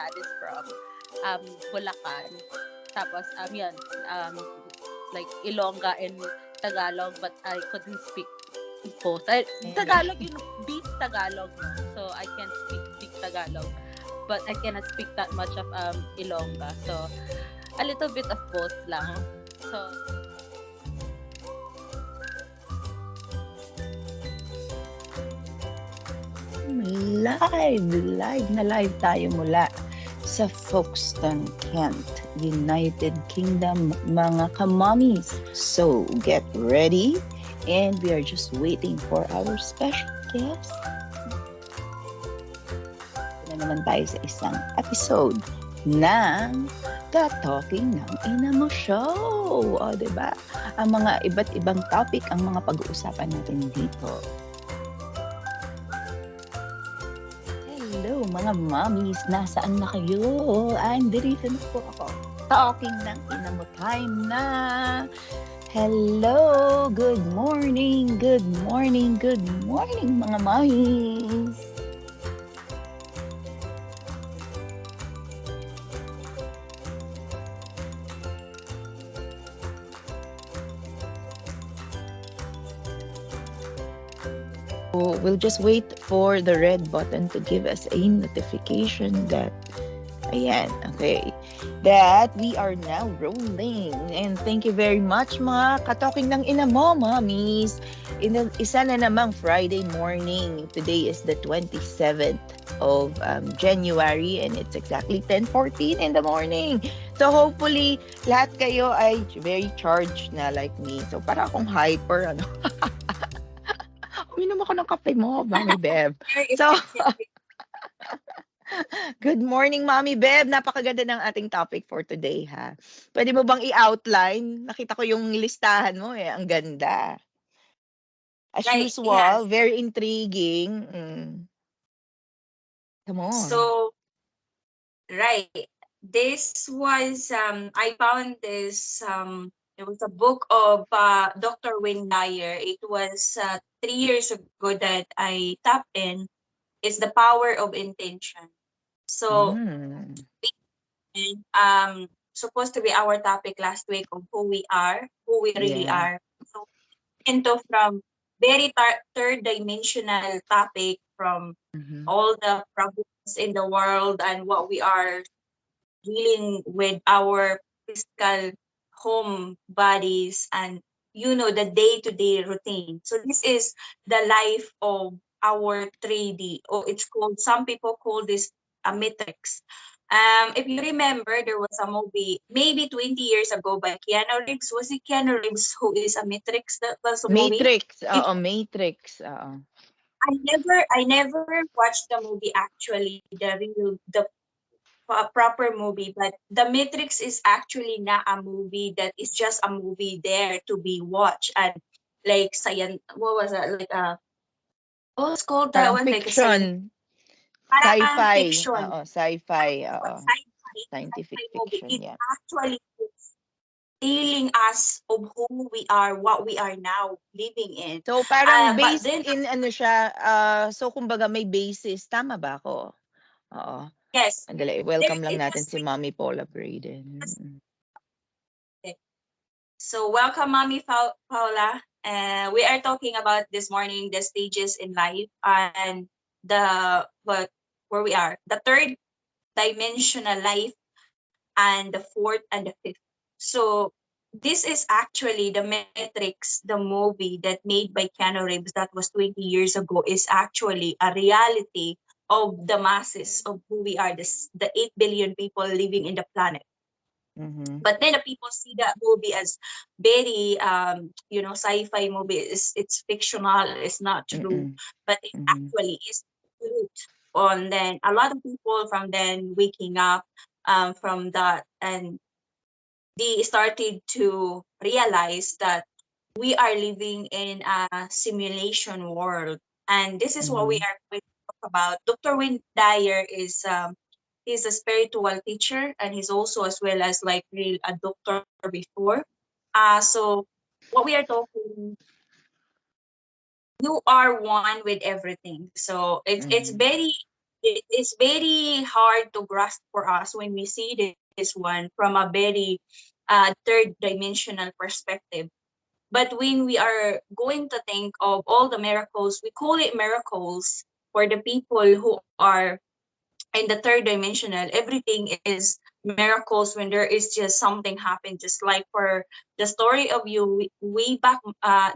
dad is from Bulacan. Tapos yun, like Ilongga and Tagalog, but I couldn't speak both. Tagalog, deep Tagalog, no? So I can't speak deep Tagalog, but I cannot speak that much of Ilongga. So a little bit of both lang. So live tayo mula sa Folkestone, Kent, United Kingdom, mga ka-mommies. So, get ready, and we are just waiting for our special guest. Na naman tayo sa isang episode ng Talking ng Ina Mo Show. O, diba? Ang mga iba't ibang topic ang mga pag-uusapan natin dito. Hello mga mommies, nasaan na kayo? Dito na po ako. Talking ng Ina Mo time na. Hello, good morning mga mommies. We'll just wait for the red button to give us a notification that, ayan, okay, that we are now rolling. And thank you very much mga ka-talking ng ina mo, mommies. Isa na namang Friday morning. Today is the 27th of January and it's exactly 10:14 in the morning. So hopefully, lahat kayo ay very charged na like me. So para akong hyper, ano. Uminom ako ng kape mo, Mommy Beb. So, good morning, Mommy Beb. Napakaganda ng ating topic for today, ha? Pwede mo bang i-outline? Nakita ko yung listahan mo, eh. Ang ganda. As usual, very intriguing. Come on. So, right. This was, I found this, it was a book of Dr. Wayne Dyer. It was 3 years ago that I tapped in. It's the power of intention. So, supposed to be our topic last week of who we really are. So, into from very third dimensional topic from all the problems in the world and what we are dealing with our physical home bodies and the day-to-day routine. So this is the life of our 3D, or it's called, some people call this a matrix. If you remember, there was a movie maybe 20 years ago by Keanu Reeves. Was it Keanu Reeves who is a matrix? That was a movie. Matrix. Matrix. I never watched the movie actually, the proper movie, but The Matrix is actually not a movie that is just a movie there to be watched, and like what was that, like what's called that one, fiction. Like sci-fi. Fiction. Sci-fi. Scientific fiction, movie. yeah. It actually is telling us of who we are, what we are now living in. So parang based then, in ano siya, so kumbaga may basis, tama ba ako? Oo. Yes. Andali, welcome lang natin si Mommy Paula Braden. So welcome, Mommy Paula. We are talking about this morning the stages in life and where we are, the third dimensional life and the fourth and the fifth. So this is actually the Matrix, the movie that made by Keanu Reeves that was 20 years ago, is actually a reality of the masses of who we are, the 8 billion people living in the planet. But then the people see that movie as very, sci-fi movie. It's fictional. It's not true, but it actually is true. And then a lot of people from then waking up from that, and they started to realize that we are living in a simulation world, and this is what we are going to talk about. Dr. Wayne Dyer is he's a spiritual teacher, and he's also as well as like a doctor before. So what we are talking, you are one with everything. So it's very it is very hard to grasp for us when we see this one from a very third dimensional perspective. But when we are going to think of all the miracles, we call it miracles for the people who are in the third dimensional. Everything is miracles when there is just something happened, just like for the story of you way back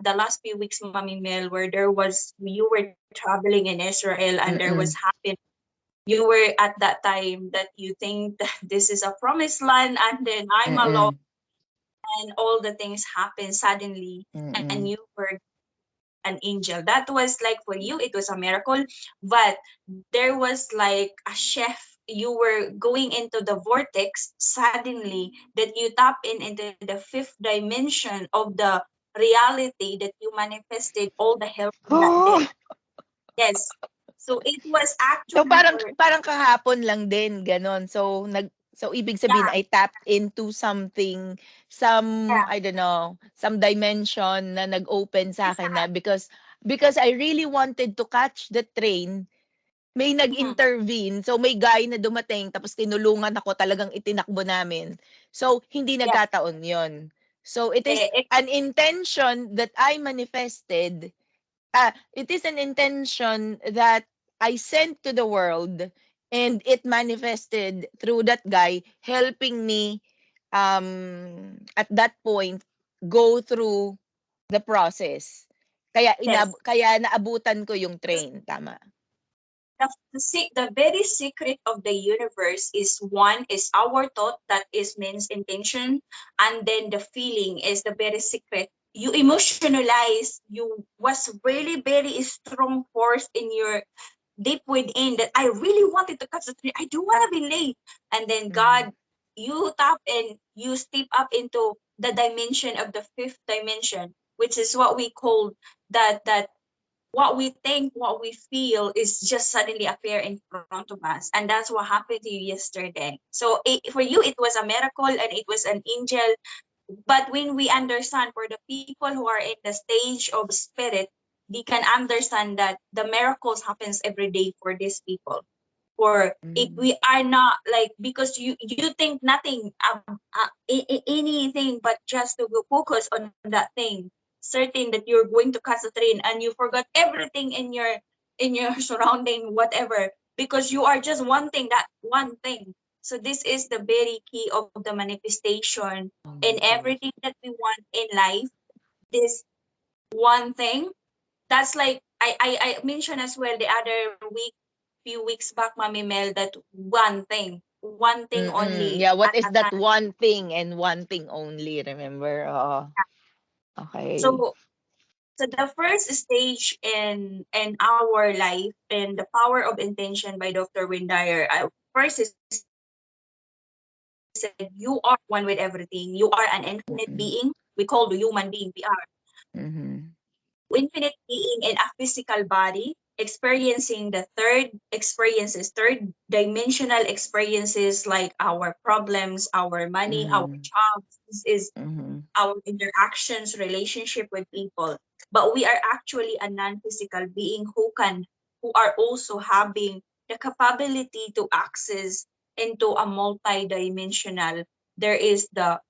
the last few weeks, Mommy Mel, where you were traveling in Israel and there was Mm-mm. happen. You were at that time that you think that this is a promised land, and then I'm alone, Mm-mm. and all the things happen suddenly, and you Mm-mm. were an angel. That was like, for you it was a miracle. But there was like a chef, you were going into the vortex suddenly, that you tap into the fifth dimension of the reality, that you manifested all the help in that day. Oh! Yes. So it was So actually parang for, parang kahapon lang din gano'n. So ibig sabihin yeah, I tapped into something, some yeah, I don't know, some dimension na nag-open sa akin na exact. because I really wanted to catch the train, may Mhm. nag-intervene. So may guy na dumating tapos tinulungan ako, talagang itinakbo namin. So hindi Yeah. nagkataon 'yon. So it is Eh, an intention that I manifested. It is an intention that I sent to the world, and it manifested through that guy helping me at that point go through the process. yes. Kaya naabutan ko yung train, tama. The very secret of the universe is, one is our thought, that is means intention, and then the feeling is the very secret. You emotionalize, you was really very strong force in your deep within, that I really wanted to catch the train. I don't want to be late. And then Mm. God, you tap and you step up into the dimension of the fifth dimension, which is what we call that what we think, what we feel is just suddenly appear in front of us. And that's what happened to you yesterday. So for you, it was a miracle and it was an angel. But when we understand, for the people who are in the stage of spirit, they can understand that the miracles happens every day for these people. Or if Mm. we are not like, because you think nothing anything but just to go focus on that thing, certain that you're going to catch a train, and you forgot everything in your surrounding, whatever, because you are just wanting that one thing. So this is the very key of the manifestation Oh in my God. everything that we want in life. This one thing, that's like I mentioned as well the other week, few weeks back, Mommy Mel, that one thing Mm-mm. only Yeah, what at is a that time. one thing and one thing only, remember? Oo. Okay. So the first stage in our life, and the power of intention by Dr. Windyer, first is said, you are one with everything. You are an infinite being. We call the human Mm-mm. being. We are Mhm. infinite being in a physical body, experiencing the third dimensional experiences, like our problems, our money, our Mhm. jobs. This is Mhm. our interactions, relationship with people. But we are actually a non-physical being who are also having the capability to access into a multi-dimensional. There is the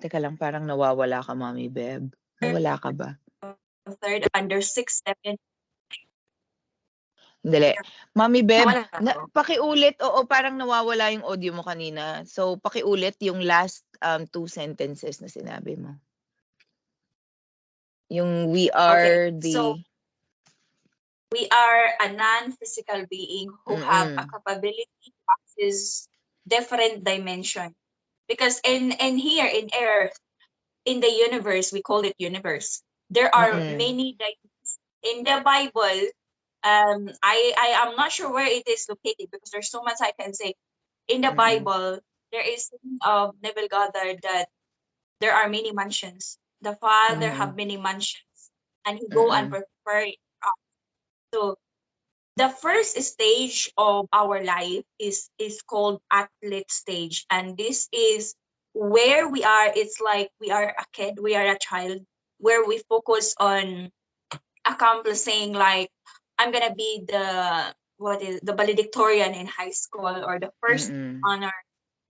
Teka lang, parang nawawala ka, Mommy Beb. Nawala ka ba? third, and there's six, seven. Dali. Mommy Beb, Nawala ako. pakiulit. Oo, parang nawawala yung audio mo kanina. So, pakiulit yung last two sentences na sinabi mo. Yung we Okay, are so the... we are a non-physical being who have a Mm-mm. capability to access different dimension. Because in here in Earth, in the universe, we call it universe. There are Mm-mm. many in the Bible. I am not sure where it is located, because there's so much I can say. In the Mm-mm. Bible, there is of Neville Goddard that there are many mansions. The Father have Mm-mm. many mansions, and He go and Mm-mm. prepare it. So the first stage of our life is called athlete stage, and this is where we are. It's like we are a kid, we are a child, where we focus on accomplishing, like I'm gonna be the valedictorian in high school or the first Mm-mm. honor,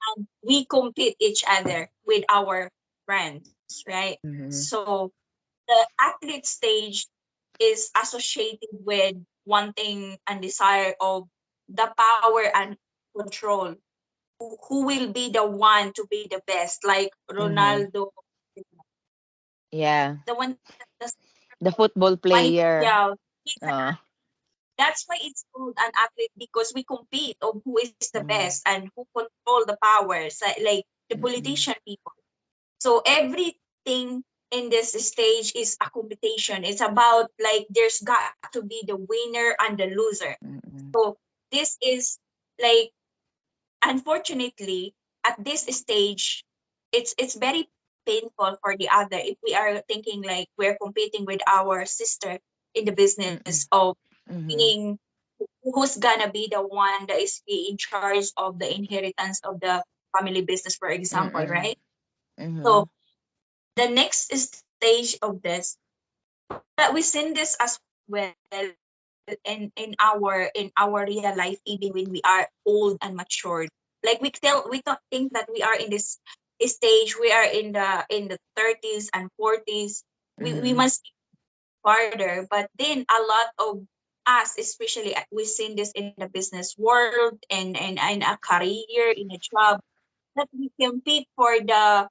and we compete each other with our friends, right? Mm-hmm. So the athlete stage is associated with wanting and desire of the power and control. Who will be the one to be the best, like Mm-hmm. Ronaldo, Yeah. the one that The football player. yeah. Uh, That's why it's called an athlete, because we compete of who is the best mm, and who control the powers, like the mm-mm. politician people. So everything in this stage is a competition. It's about, like, there's got to be the winner and the loser. Mm-mm. So this is, like, unfortunately, at this stage, it's very painful for the other if we are thinking like we're competing with our sister in the business Mm-mm. of Mm-hmm. being who's gonna be the one that is be in charge of the inheritance of the family business, for example, Mm-mm. right? Mm-hmm. So the next stage of this, that we seen this as well in our real life, even when we are old and matured. Like we don't think that we are in this stage, we are in the 30s and 40s. We Mm-hmm. must farther. But then a lot of us, especially, we've seen this in the business world and in a career, in a job, that we compete for the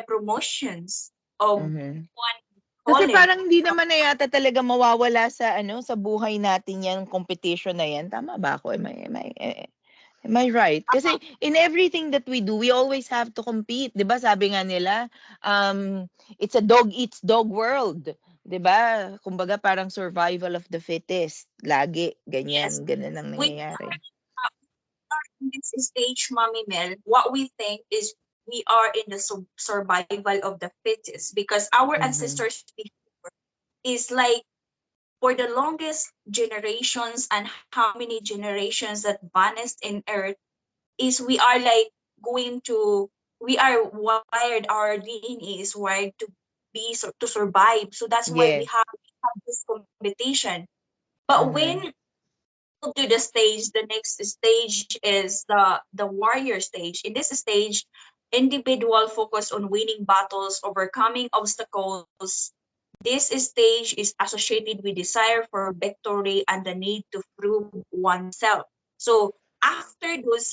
promotions of Mm-hmm. one Kasi calling. parang hindi naman na yata talaga mawawala sa ano, sa buhay natin yang competition na yan. Tama ba ako? Am I right? Kasi in everything that we do, we always have to compete. 'Di ba? Sabi nga nila, it's a dog eats dog world. 'Di ba? Kumbaga parang survival of the fittest. Lagi Yes, ganyan, ganun ang we nangyayari. are in this stage, Mommy Mel. What we think is we are in the survival of the fittest, because our Mhm. ancestors before is like, for the longest generations and how many generations that vanished in earth, is we are like going to we are wired, our DNA is wired to to survive. So that's why Yes. we have this competition. But when Mhm. to the stage, the next stage is the warrior stage. In this stage, individual focus on winning battles, overcoming obstacles. This stage is associated with desire for victory and the need to prove oneself. So after those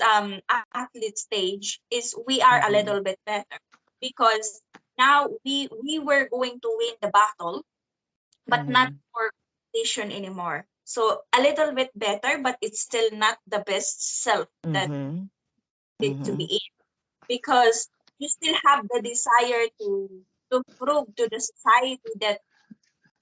athlete stage is we are a little Mhm. bit better, because now we were going to win the battle, but not Mhm. for competition anymore. So a little bit better, but it's still not the best self that Mhm. it to be Mhm. in, because you still have the desire to prove to the society that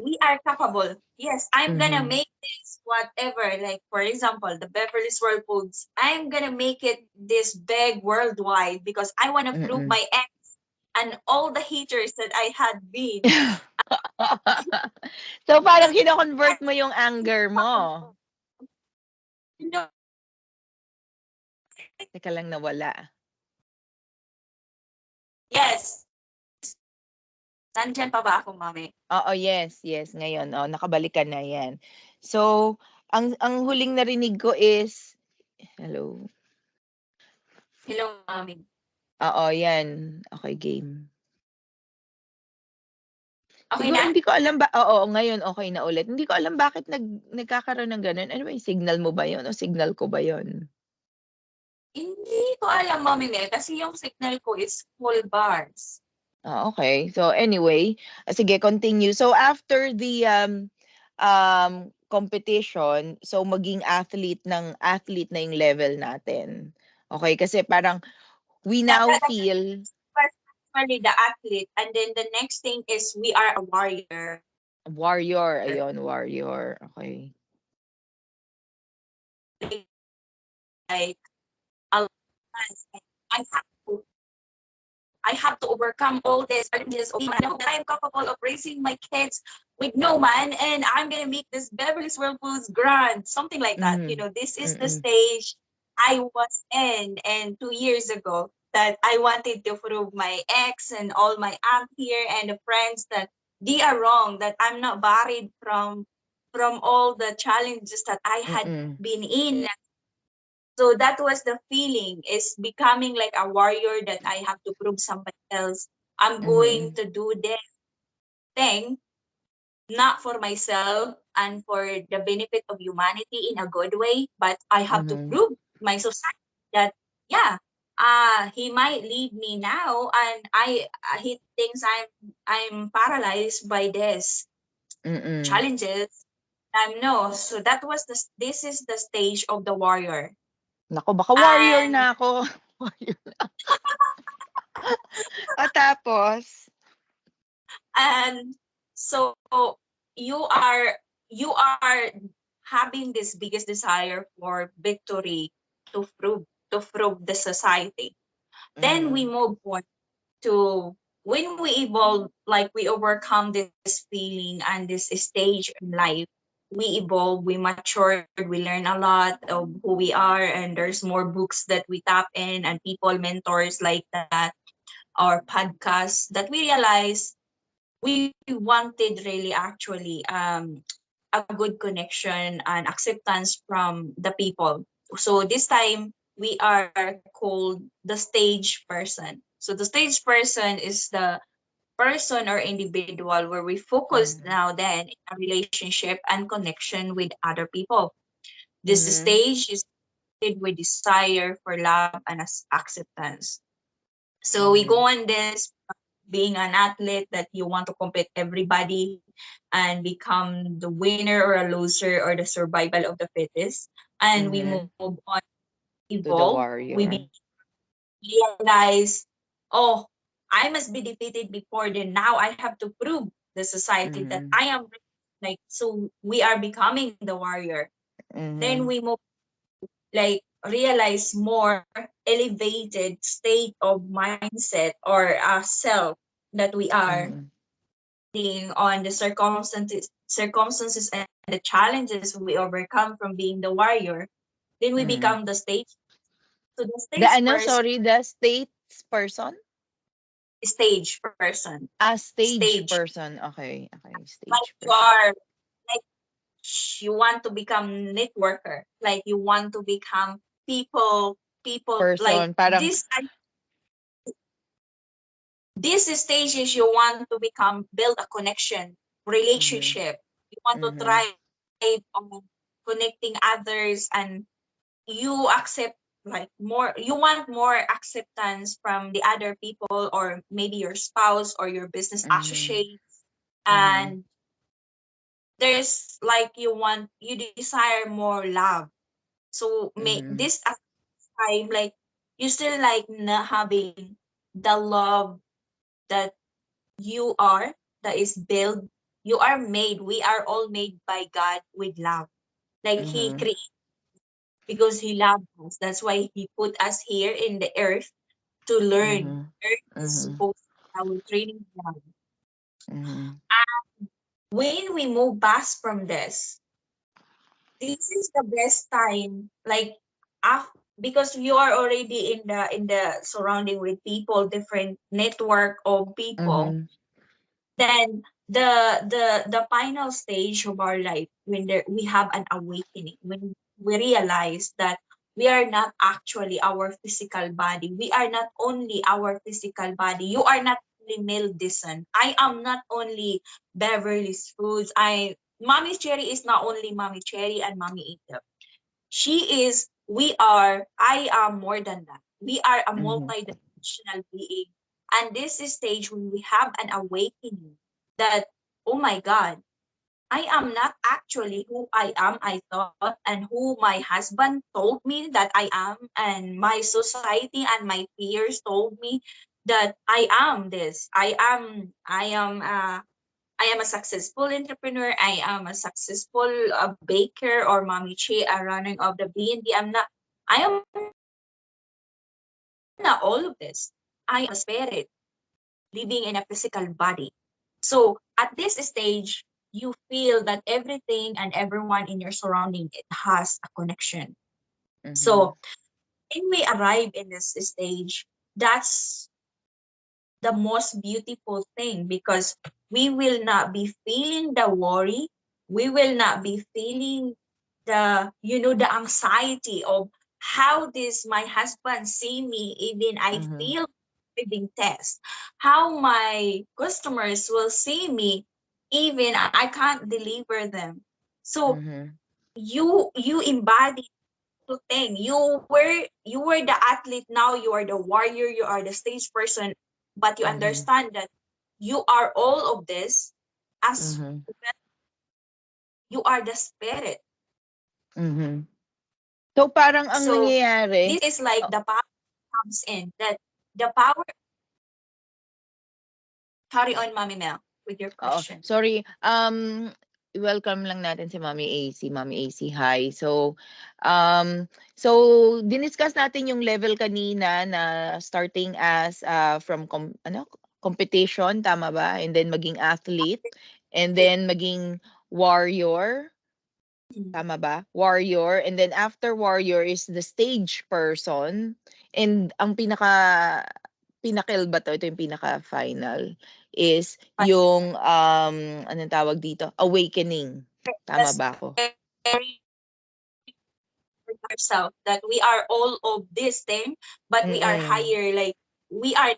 we are capable. Yes, I'm gonna Mhm. make this whatever. Like for example, the Beverly's World Foods. I'm gonna make it this big worldwide because I wanna prove Mm. my ex and all the haters that I had been. So, parang Because kino-convert mo yung anger mo. you know, Teka lang, nawala. yes. Nandyan pa ba ako, Mami? Oo, yes, yes, ngayon, oh, nakabalik ka na, 'yan. So, ang huling narinig ko is hello? Hello, Mami. Oo, 'yan. Okay, game. Okay Siguro na? hindi ko alam ba oo, ngayon okay na ulit. Hindi ko alam bakit nagkakaroon ng gano'n. Ano ba 'yung signal mo ba 'yun o signal ko ba 'yun? Hindi ko alam, Mami Mel, kasi yung signal ko is full bars. Okay. So anyway, sige continue. So after the, competition, so maging athlete na yung level natin. Okay, kasi parang we now feel That's actually the athlete. And then the next thing is we are a warrior. warrior, ayun warrior, okay. Like, a I have to I have to overcome all these challenges. Oh, I know that I'm capable of raising my kids with no man, and I'm gonna make this Beverly's World Foods grand, something like that. You Mhm, know, this is the mm. stage I was in, and 2 years ago, that I wanted to prove my ex and all my aunt here and the friends that they are wrong, that I'm not buried from all the challenges that I had Mm-mm. been in. So that was the feeling, is becoming like a warrior, that I have to prove somebody else. I'm going Mm-mm. to do this thing, not for myself and for the benefit of humanity in a good way, but I have to Mm-mm. prove my society that, yeah, he might leave me now, and he thinks I'm paralyzed by this Mm-mm. challenges. No, so that was this is the stage of the warrior. Naku, baka warrior And na ako. Warrior. O tapos? and so you are having this biggest desire for victory, to prove the society. Then we Mhm. move on to, when we evolve, like we overcome this feeling and this stage in life. We evolve, we matured, we learn a lot of who we are, and there's more books that we tap in, and people, mentors like that, or podcasts, that we realize we wanted really, actually, a good connection and acceptance from the people. So this time we are called the stage person. So the stage person is the person or individual where we focus Mhm. now then in a relationship and connection with other people. This Mhm. stage is with desire for love and acceptance. So we Mhm. go on this, being an athlete, that you want to compete everybody and become the winner or a loser or the survival of the fittest. And we move Mhm. on, To the evolve. We warrior. realize, oh, I must be defeated before, then now I have to prove the society that Mhm. I am, like, so we are becoming the warrior. Then Mhm. we move, like, realize more elevated state of mindset or self that we are Mhm. on the circumstances and the challenges we overcome from being the warrior. Then we become Mhm. the stage. So the The stage ano, person, sorry, the states person? stage person, A stage stage. person. Okay. Okay. Like Stage you person. are, like, you want to become networker, like you want to become people like Person. Parang, this stages, you want to become, build a connection, mhm. relationship. You want to Mhm. thrive on connecting others, and you accept, like, more, you want more acceptance from the other people, or maybe your spouse or your business Mhm. associate. Mhm. And there's, like, you desire more love. So Mhm. this time, like, you still like having the love that you are, that is built. You are made, we are all made by God with love. Like, he Mhm. created, because he loved us, that's why he put us here in the earth to learn. Mhm. Earth is Mhm. supposed to be our training ground. Mhm. When we move past from this is the best time, like, because you are already in the surrounding with people, different network of people. Mhm. Then the final stage of our life, when we have an awakening, when we realize that we are not actually our physical body. We are not only our physical body. You are not only Mel Dizon. I am not only Beverly Foods. Mommy Cherry is not only Mommy Cherry and Mommy Ita. We are, I am more than that. We are a Mhm. multidimensional being. And this is stage when we have an awakening that, oh my God, I am not actually who I am, I thought, and who my husband told me that I am, and my society and my peers told me that I am this. I am a successful entrepreneur. I am a successful baker, or mommy che, a running of the B&B. I am not all of this. I am a spirit living in a physical body. So at this stage, you feel that everything and everyone in your surrounding, it has a connection. Mhm. So when we arrive in this stage, that's the most beautiful thing, because we will not be feeling the worry. We will not be feeling the, the anxiety of how this my husband see me, even I Mhm. feel feeding test, how my customers will see me, even I can't deliver them. So Mhm. you embody to thing. You were the athlete, now you are the warrior, you are the stage person, but you Mhm. understand that you are all of this as Mhm. well. You are the spirit. Mhm. So parang ang So nangyayari, this is like oh, the power comes in, that the power. Carry on, Mommy Mel, with your oo, question. sorry, welcome lang natin si Mommy AC. Mommy AC, hi. Um, so diniscuss natin yung level kanina na starting as from competition, tama ba? And then maging athlete, and then maging warrior, Mhm. tama ba? Warrior, and then after warrior is the stage person, and ang pinakil ba 'to, ito yung pinaka-final, is But yung, anong tawag dito, awakening. Tama that's ba ako? very ourselves that we are all of this thing, but we are Mm. higher. Like we are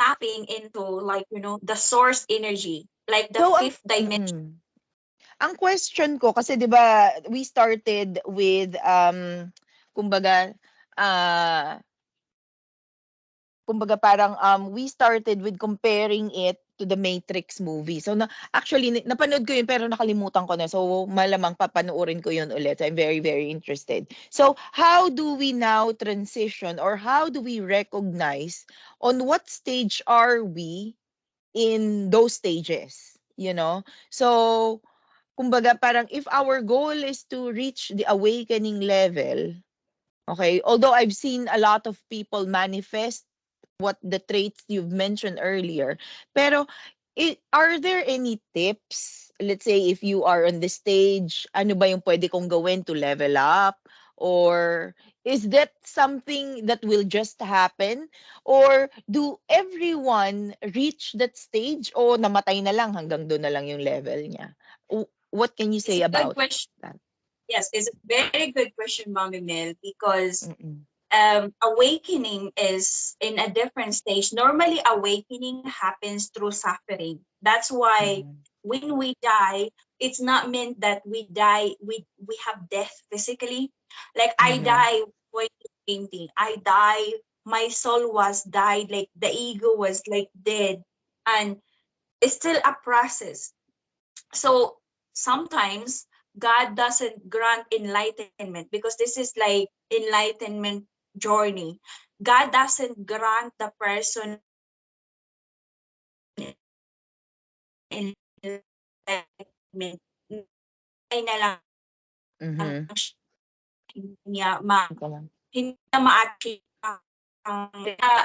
tapping into, like, the source energy, like the So fifth dimension. ang question ko kasi 'di ba we started with, kumbaga, ah kumbaga parang, we started with comparing it to the Matrix movie. So actually napanood ko yun pero nakalimutan ko na. So malamang papanoorin ko yun ulit. So I'm very, very interested. So how do we now transition or how do we recognize on what stage are we in those stages? You know? So kumbaga parang if our goal is to reach the awakening level, okay, although I've seen a lot of people manifest what the traits you've mentioned earlier. Pero are there any tips? Let's say if you are on the stage, ano ba yung pwede kong gawin to level up? Or is that something that will just happen? Or do everyone reach that stage o namatay na lang hanggang doon na lang yung level niya? What can you It's say a good about question. that? Yes, it's a very good question, Mommy Mel, because Mm-mm. awakening is in a different stage. Normally, awakening happens through suffering. That's why Mhm. when we die, it's not meant that we die, we have death physically. Like I Mhm. die when painting. I die, my soul was died, like the ego was like dead. And it's still a process. So sometimes God doesn't grant enlightenment because this is like enlightenment journey. God doesn't grant the person enlightenment. Ay na lang Mhm. niya Ito lang. hindi na ma-achieve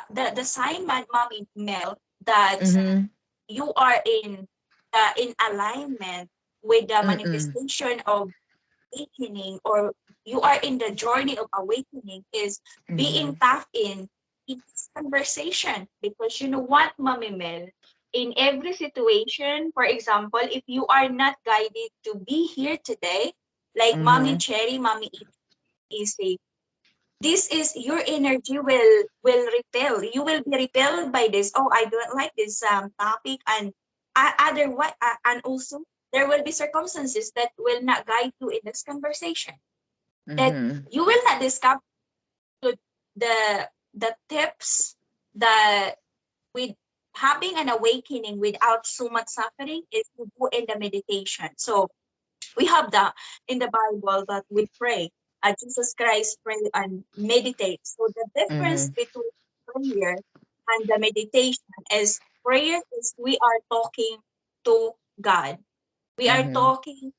the sign, Mommy Mel, that Mhm. you are in alignment with the Mm. manifestation of awakening, or you are in the journey of awakening, is being Mhm. tapped in this conversation. Because you know what, Mommy Mel, in every situation, for example, if you are not guided to be here today, like Mommy Mhm. Cherry, Mommy Easy, this is your energy will repel. You will be repelled by this. Oh, I don't like this topic, and other what, and also there will be circumstances that will not guide you in this conversation. That Mhm. you will not discover the tips that with having an awakening without so much suffering is to do in the meditation. So we have the in the Bible that we pray. Jesus Christ pray and meditate. So the difference Mhm. between prayer and the meditation is prayer is we are talking to God. We are Mhm. talking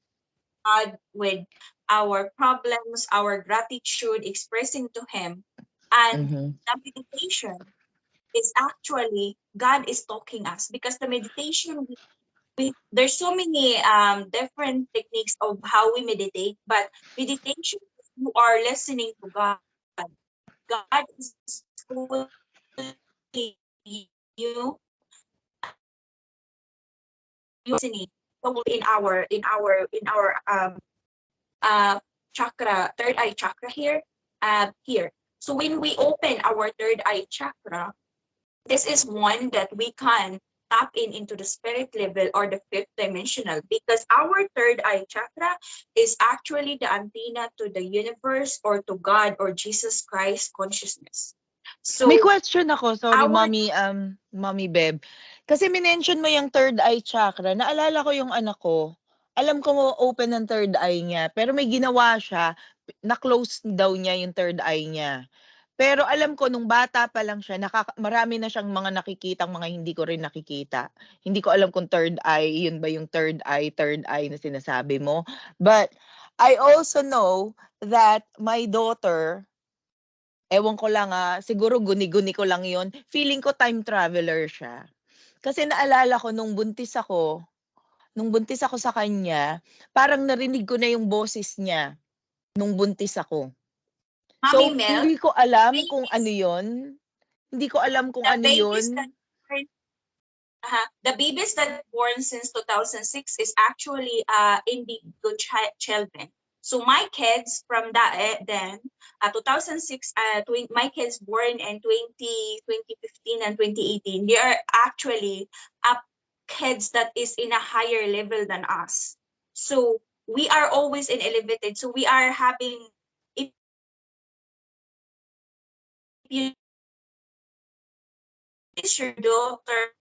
God with our problems, our gratitude, expressing to Him. And Mhm. the meditation is actually God is talking us, because the meditation there's so many different techniques of how we meditate, but meditation is you are listening to God. God is calling you using it in our chakra, third eye chakra here, here. So when we open our third eye chakra, this is one that we can tap into the spirit level or the fifth dimensional, because our third eye chakra is actually the antenna to the universe or to God or Jesus Christ consciousness. May So question ako. Sorry, our Mommy Beb. Kasi minention mo yung third eye chakra. Naalala ko yung anak ko. Alam ko open ang third eye niya. Pero may ginawa siya. Na-close daw niya yung third eye niya. Pero alam ko, nung bata pa lang siya, marami na siyang mga nakikitang mga hindi ko rin nakikita. Hindi ko alam kung third eye, yun ba yung third eye na sinasabi mo. But I also know that my daughter, ewan ko lang siguro guni-guni ko lang yon. Feeling ko time traveler siya. Kasi naalala ko nung buntis ako sa kanya, parang narinig ko na yung boses niya nung buntis ako. Mommy So, Mel, hindi ko alam kung babies, ano yon. Hindi ko alam kung the ano babies that yon. the babies that born since 2006 is actually indigo children. So my kids from that then 2006 my kids born in 2015 and 2018, they are actually kids that is in a higher level than us. So we are always in elevated. So we are having, if you is your daughter.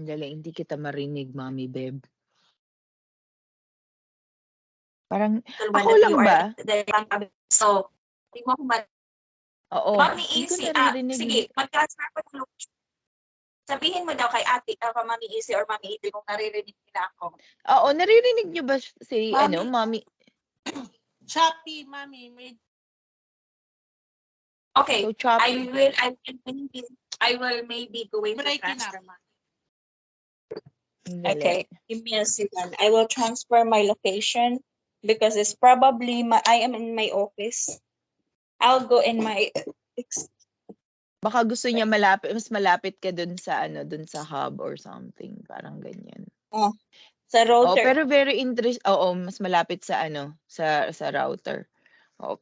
Dali, hindi kita marinig, Mommy Beb. Parang, One ako that lang you are ba? so di mo Oo, Mami hindi ko Easy, naririnig. sige, mag-transfer ko ng location. Sabihin mo daw kay ate, Mami Easy or Mami Easy kung naririnig nila ako. Oo, naririnig niyo ba si, Mami. Mommy? Choppy, Mami. Okay, So, choppy. I will maybe going to Breaking transfer. up. Dali. Okay, give me a second. I will transfer my location because it's probably I am in my office. I'll go in my Baka gusto niya mas malapit ka dun sa dun sa hub or something, parang ganyan. sa router. Pero very mas malapit sa sa router.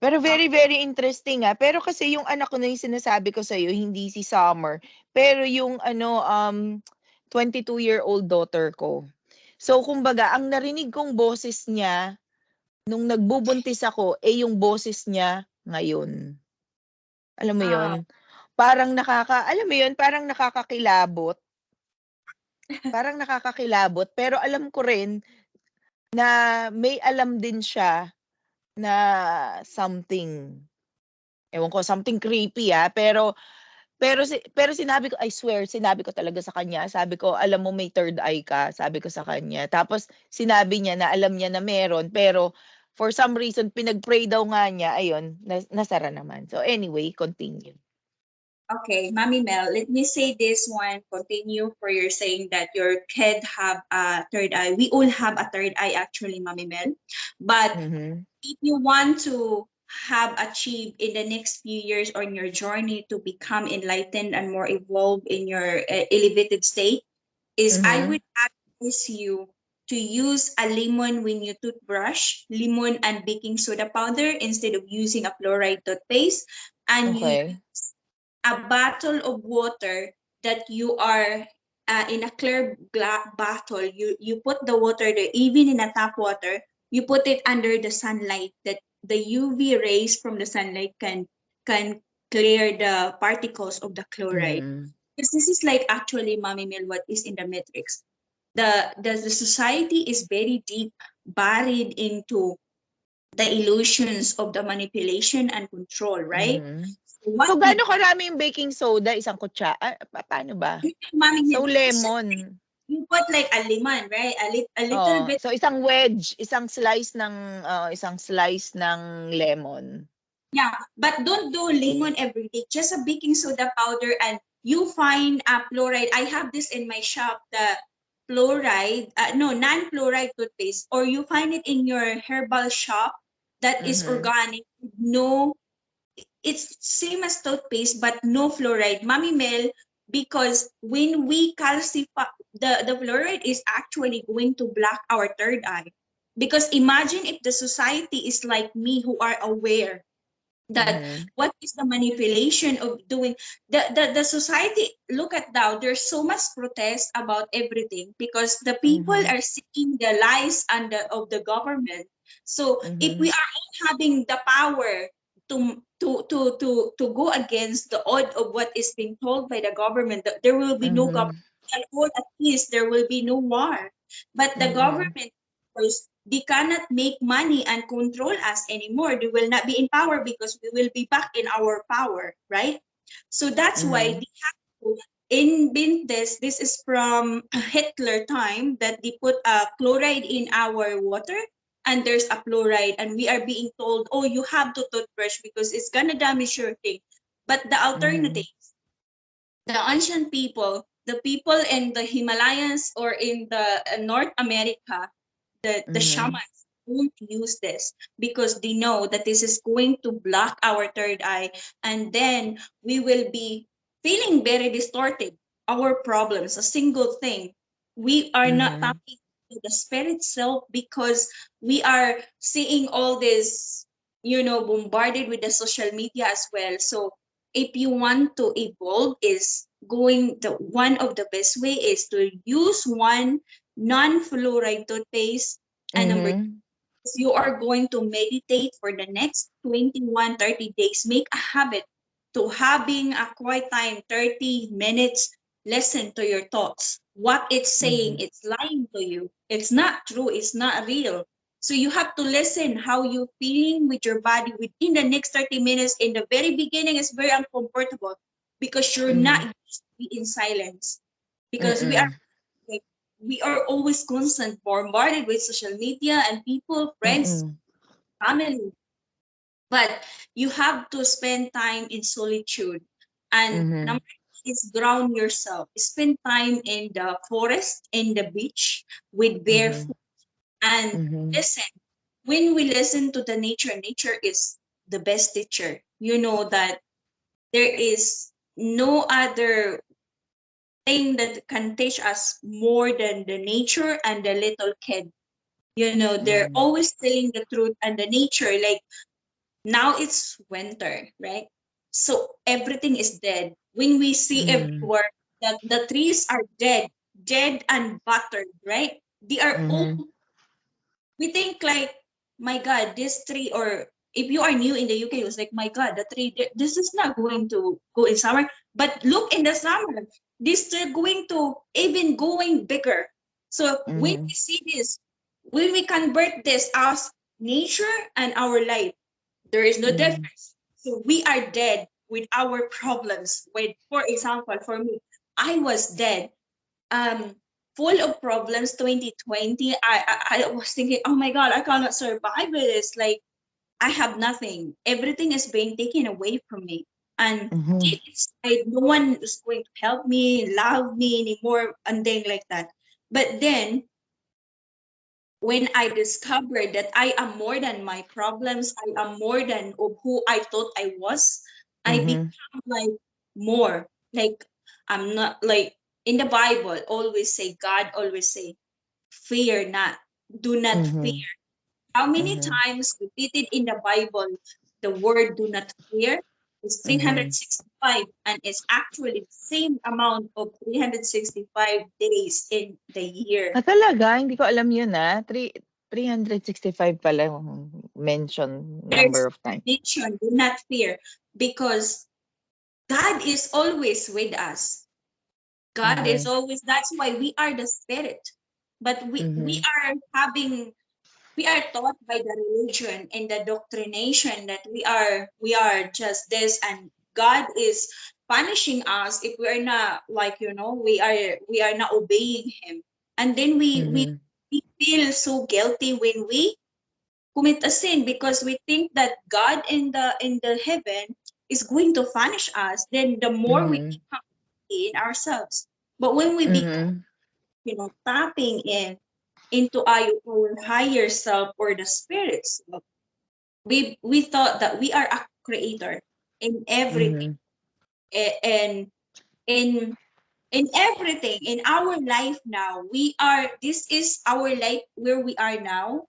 Pero very very interesting Pero kasi yung anak ko na yung sinasabi ko sa iyo, hindi si Summer, pero yung 22-year-old daughter ko. So kumbaga, ang narinig kong boses niya nung nagbubuntis ako yung boses niya ngayon. Alam mo 'yon? Parang alam mo 'yun, parang nakakakilabot. Parang nakakakilabot, pero alam ko rin na may alam din siya na something. Ewan ko, something creepy pero sinabi ko, I swear, sinabi ko talaga sa kanya. Sabi ko, "Alam mo may third eye ka." Sabi ko sa kanya. Tapos sinabi niya na alam niya na meron, pero for some reason pinag-pray daw nga niya, ayun, nasara naman. So anyway, continue. Okay, Mommy Mel, let me say this one, continue for your saying that your kid have a third eye. We all have a third eye actually, Mommy Mel. But if you want to have achieved in the next few years on your journey to become enlightened and more evolved in your elevated state, I would advise you to use a lemon when you toothbrush, lemon and baking soda powder instead of using a fluoride toothpaste, and you a bottle of water that you are in a clear bottle. You put the water there, even in a tap water, you put it under the sunlight, that the UV rays from the sunlight can clear the particles of the chloride. Because this is like actually, Mommy Mel, what is in the matrix. The society is very deep, buried into the illusions of the manipulation and control, right? So, gaano karami yung baking soda? Isang paano ba? So, lemon. You put like a lemon, right? A little bit. So, isang wedge, isang slice ng lemon. Yeah, but don't do lemon every day. Just a baking soda powder, and you find a fluoride. I have this in my shop, the fluoride, non-fluoride toothpaste, or you find it in your herbal shop that is organic. No, it's same as toothpaste, but no fluoride. Mommy Mel, because when we calcify, the fluoride is actually going to block our third eye. Because imagine if the society is like me, who are aware that Mhm. what is the manipulation of doing the society. Look at now, there's so much protest about everything because the people Mhm. are seeing the lies of the government. So if we Mhm. are all having the power to go against the odd of what is being told by the government, that there will be no Mhm. government or at least there will be no war. But the Mhm. government, course, they cannot make money and control us anymore. They will not be in power because we will be back in our power, right? So that's why Mhm. they have to invent this. This is from Hitler time that they put a chloride in our water, and there's a fluoride, and we are being told, oh, you have to toothbrush because it's gonna damage your thing. But the Mhm. alternative, the ancient people, the people in the Himalayas or in the North America, the Mhm. shamans won't use this because they know that this is going to block our third eye, and then we will be feeling very distorted. Our problems, a single thing, we are not Mhm. tapping to the spirit self because we are seeing all this, bombarded with the social media as well. So if you want to evolve, is going the one of the best way is to use one non-fluoride toothpaste. And number two, Mhm. is you are going to meditate for the next 21-30 days. Make a habit to having a quiet time, 30 minutes. Listen to your thoughts. What it's saying, Mhm. it's lying to you. It's not true. It's not real. So you have to listen how you feeling with your body within the next 30 minutes. In the very beginning, it's very uncomfortable because you're not Mhm. used to be in silence. Because Mm. like we are always constant bombarded with social media and people, friends, Mm. family. But you have to spend time in solitude. And Mhm. number two is ground yourself. Spend time in the forest, in the beach with Mhm. barefoot. And Mhm. listen, when we listen to the nature, nature is the best teacher. You know that there is no other thing that can teach us more than the nature and the little kid. They're Mhm. always telling the truth and the nature. Like now it's winter, right? So everything is dead. When we see Mhm. everywhere that the trees are dead, dead and battered, right? They are all, Mhm. we think like, my God, this tree, or if you are new in the UK, it was like, my God, the tree, this is not going to go in summer. But look in the summer, this is going to even going bigger. So when we Mhm. see this, when we convert this as nature and our life, there is no Mhm. difference. So we are dead with our problems. With, for example, for me, I was dead, um full of problems. 2020, I was thinking, oh my God, I cannot survive this. Like I have nothing, everything is being taken away from me, and Mhm. deep inside no one is going to help me, love me anymore, and then like that. But then when I discovered that I am more than my problems, I am more than of who I thought I was, I Mhm. become like more. Like I'm not like in the Bible, always say, God always say, fear not, do not fear. Mhm. How many Mhm. times repeated in the Bible the word do not fear? Is Mhm. 365, and it's actually the same amount of 365 days in the year. Ah, talaga? Hindi ko alam yun, 365 pala yung mention number There's of time. mention, do not fear, because God is always with us. God is Mhm. always, that's why we are the spirit. But we Mhm. are having, we are taught by the religion and the doctrination that we are just this, and God is punishing us if we are not, like, we are not obeying him. And then Mhm. we feel so guilty when we commit a sin because we think that God in the heaven is going to punish us. Then the more we Mhm. become in ourselves. But when we become, Mhm. tapping into our higher self or the spirit self, we thought that we are a creator in everything. Mhm. And in everything in our life now. This is our life where we are now.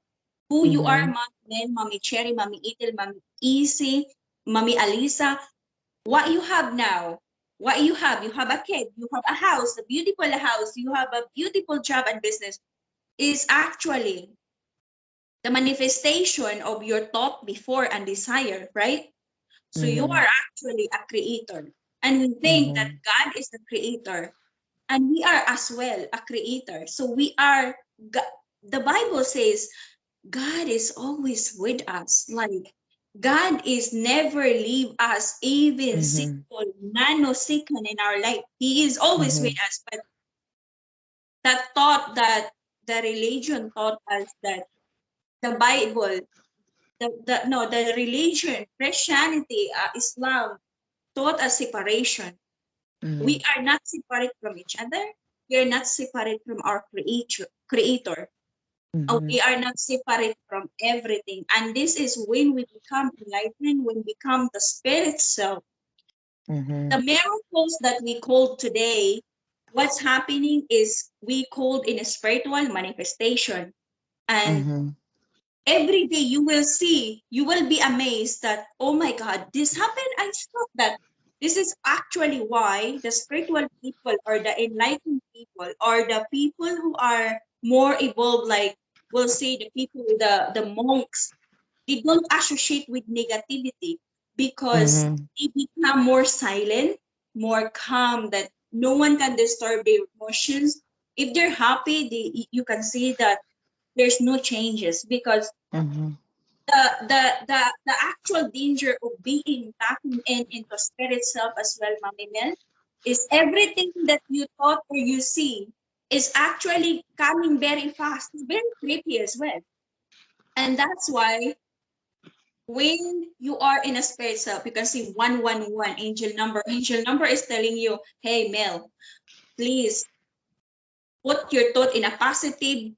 Who you are, Mommy Mel, Mommy Cherry, Mommy Ethel, Mommy Easy, Mommy Alisa, what you have now, what you have a kid, you have a house, a beautiful house, you have a beautiful job and business, is actually the manifestation of your thought before and desire, right? So you are actually a creator. And we think that God is the creator. And we are as well a creator. So we are, the Bible says, God is always with us. Like, God is never leave us even single nanosecond in our life. He is always with us. But that thought that the religion taught us, that the Bible, the religion, Christianity, Islam taught us separation. We are not separate from each other. We are not separate from our creator. We are not separate from everything. And this is when we become enlightened, when we become the spirit self. The miracles that we call today, what's happening is we called in a spiritual manifestation. And every day you will see, you will be amazed that, oh my God, this happened. I saw that. This is actually why the spiritual people or the enlightened people or the people who are more evolved, like we'll say the people, the monks, they don't associate with negativity because they become more silent, more calm, that no one can disturb their emotions. If they're happy, you can see that there's no changes because the actual danger of being tapping into spirit self as well, Mommy Mel, is everything that you thought or you see is actually coming very fast. It's very creepy as well. And that's why when you are in a spirit self, you can see 111 angel number. Angel number is telling you, hey Mel, please put your thought in a positive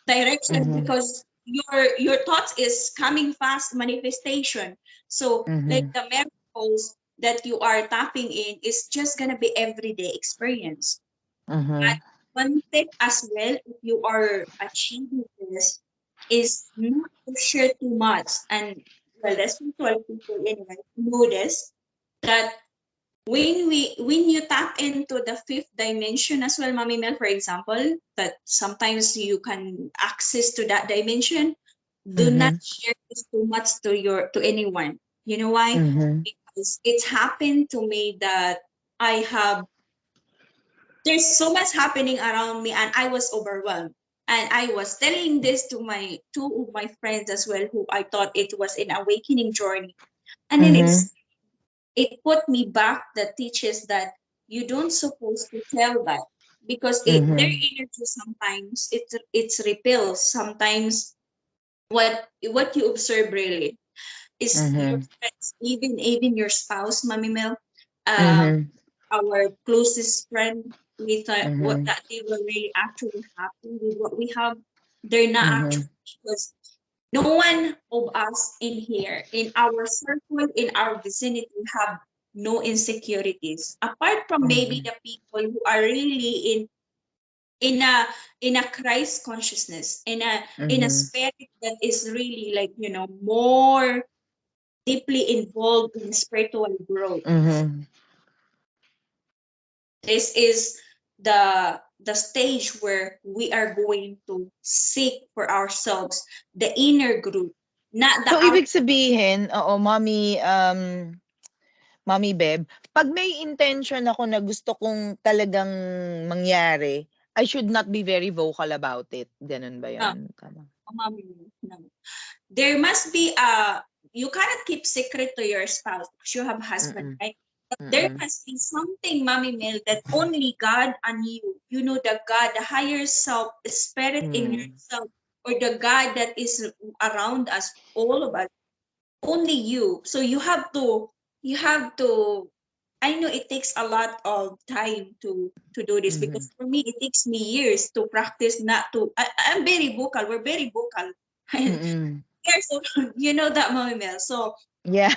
direction because your thoughts is coming fast manifestation. So like the miracles that you are tapping in is just gonna be everyday experience. But one tip as well, if you are achieving this, is not to share too much. And well, the spiritual people anyway know this, that when you tap into the fifth dimension as well, Mommy Mel, for example, that sometimes you can access to that dimension, do not share this too much to anyone. You know why? Because it's happened to me that I have, there's so much happening around me and I was overwhelmed. And I was telling this to my two of my friends as well, who I thought it was an awakening journey. And then it put me back, that teaches that you don't supposed to tell that because their energy sometimes it's repels. Sometimes what you observe really is your friends, even your spouse, Mommy Mel, our closest friend. We thought what that they were really actually happy with what we have. They're not actually, because no one of us in here, in our circle, in our vicinity, have no insecurities. Apart from maybe the people who are really in a Christ consciousness, in a spirit that is really like, more deeply involved in spiritual growth. This is the stage where we are going to seek for ourselves the inner group, not the So, out. ibig sabihin, oo, Mommy Beb, pag may intention ako na gusto kong talagang mangyari, I should not be very vocal about it. Ganun ba No, yun? Tama. no. There must be a, you cannot keep secret to your spouse because you have husband, right? But there must be something, Mommy Mel, that only God and you know, the God, the higher self, the spirit in yourself, or the God that is around us, all of us, only you. So you have to, I know it takes a lot of time to do this, because for me it takes me years to practice not to, I'm very vocal, we're very vocal. And so you know that, Mommy Mel. So Yeah.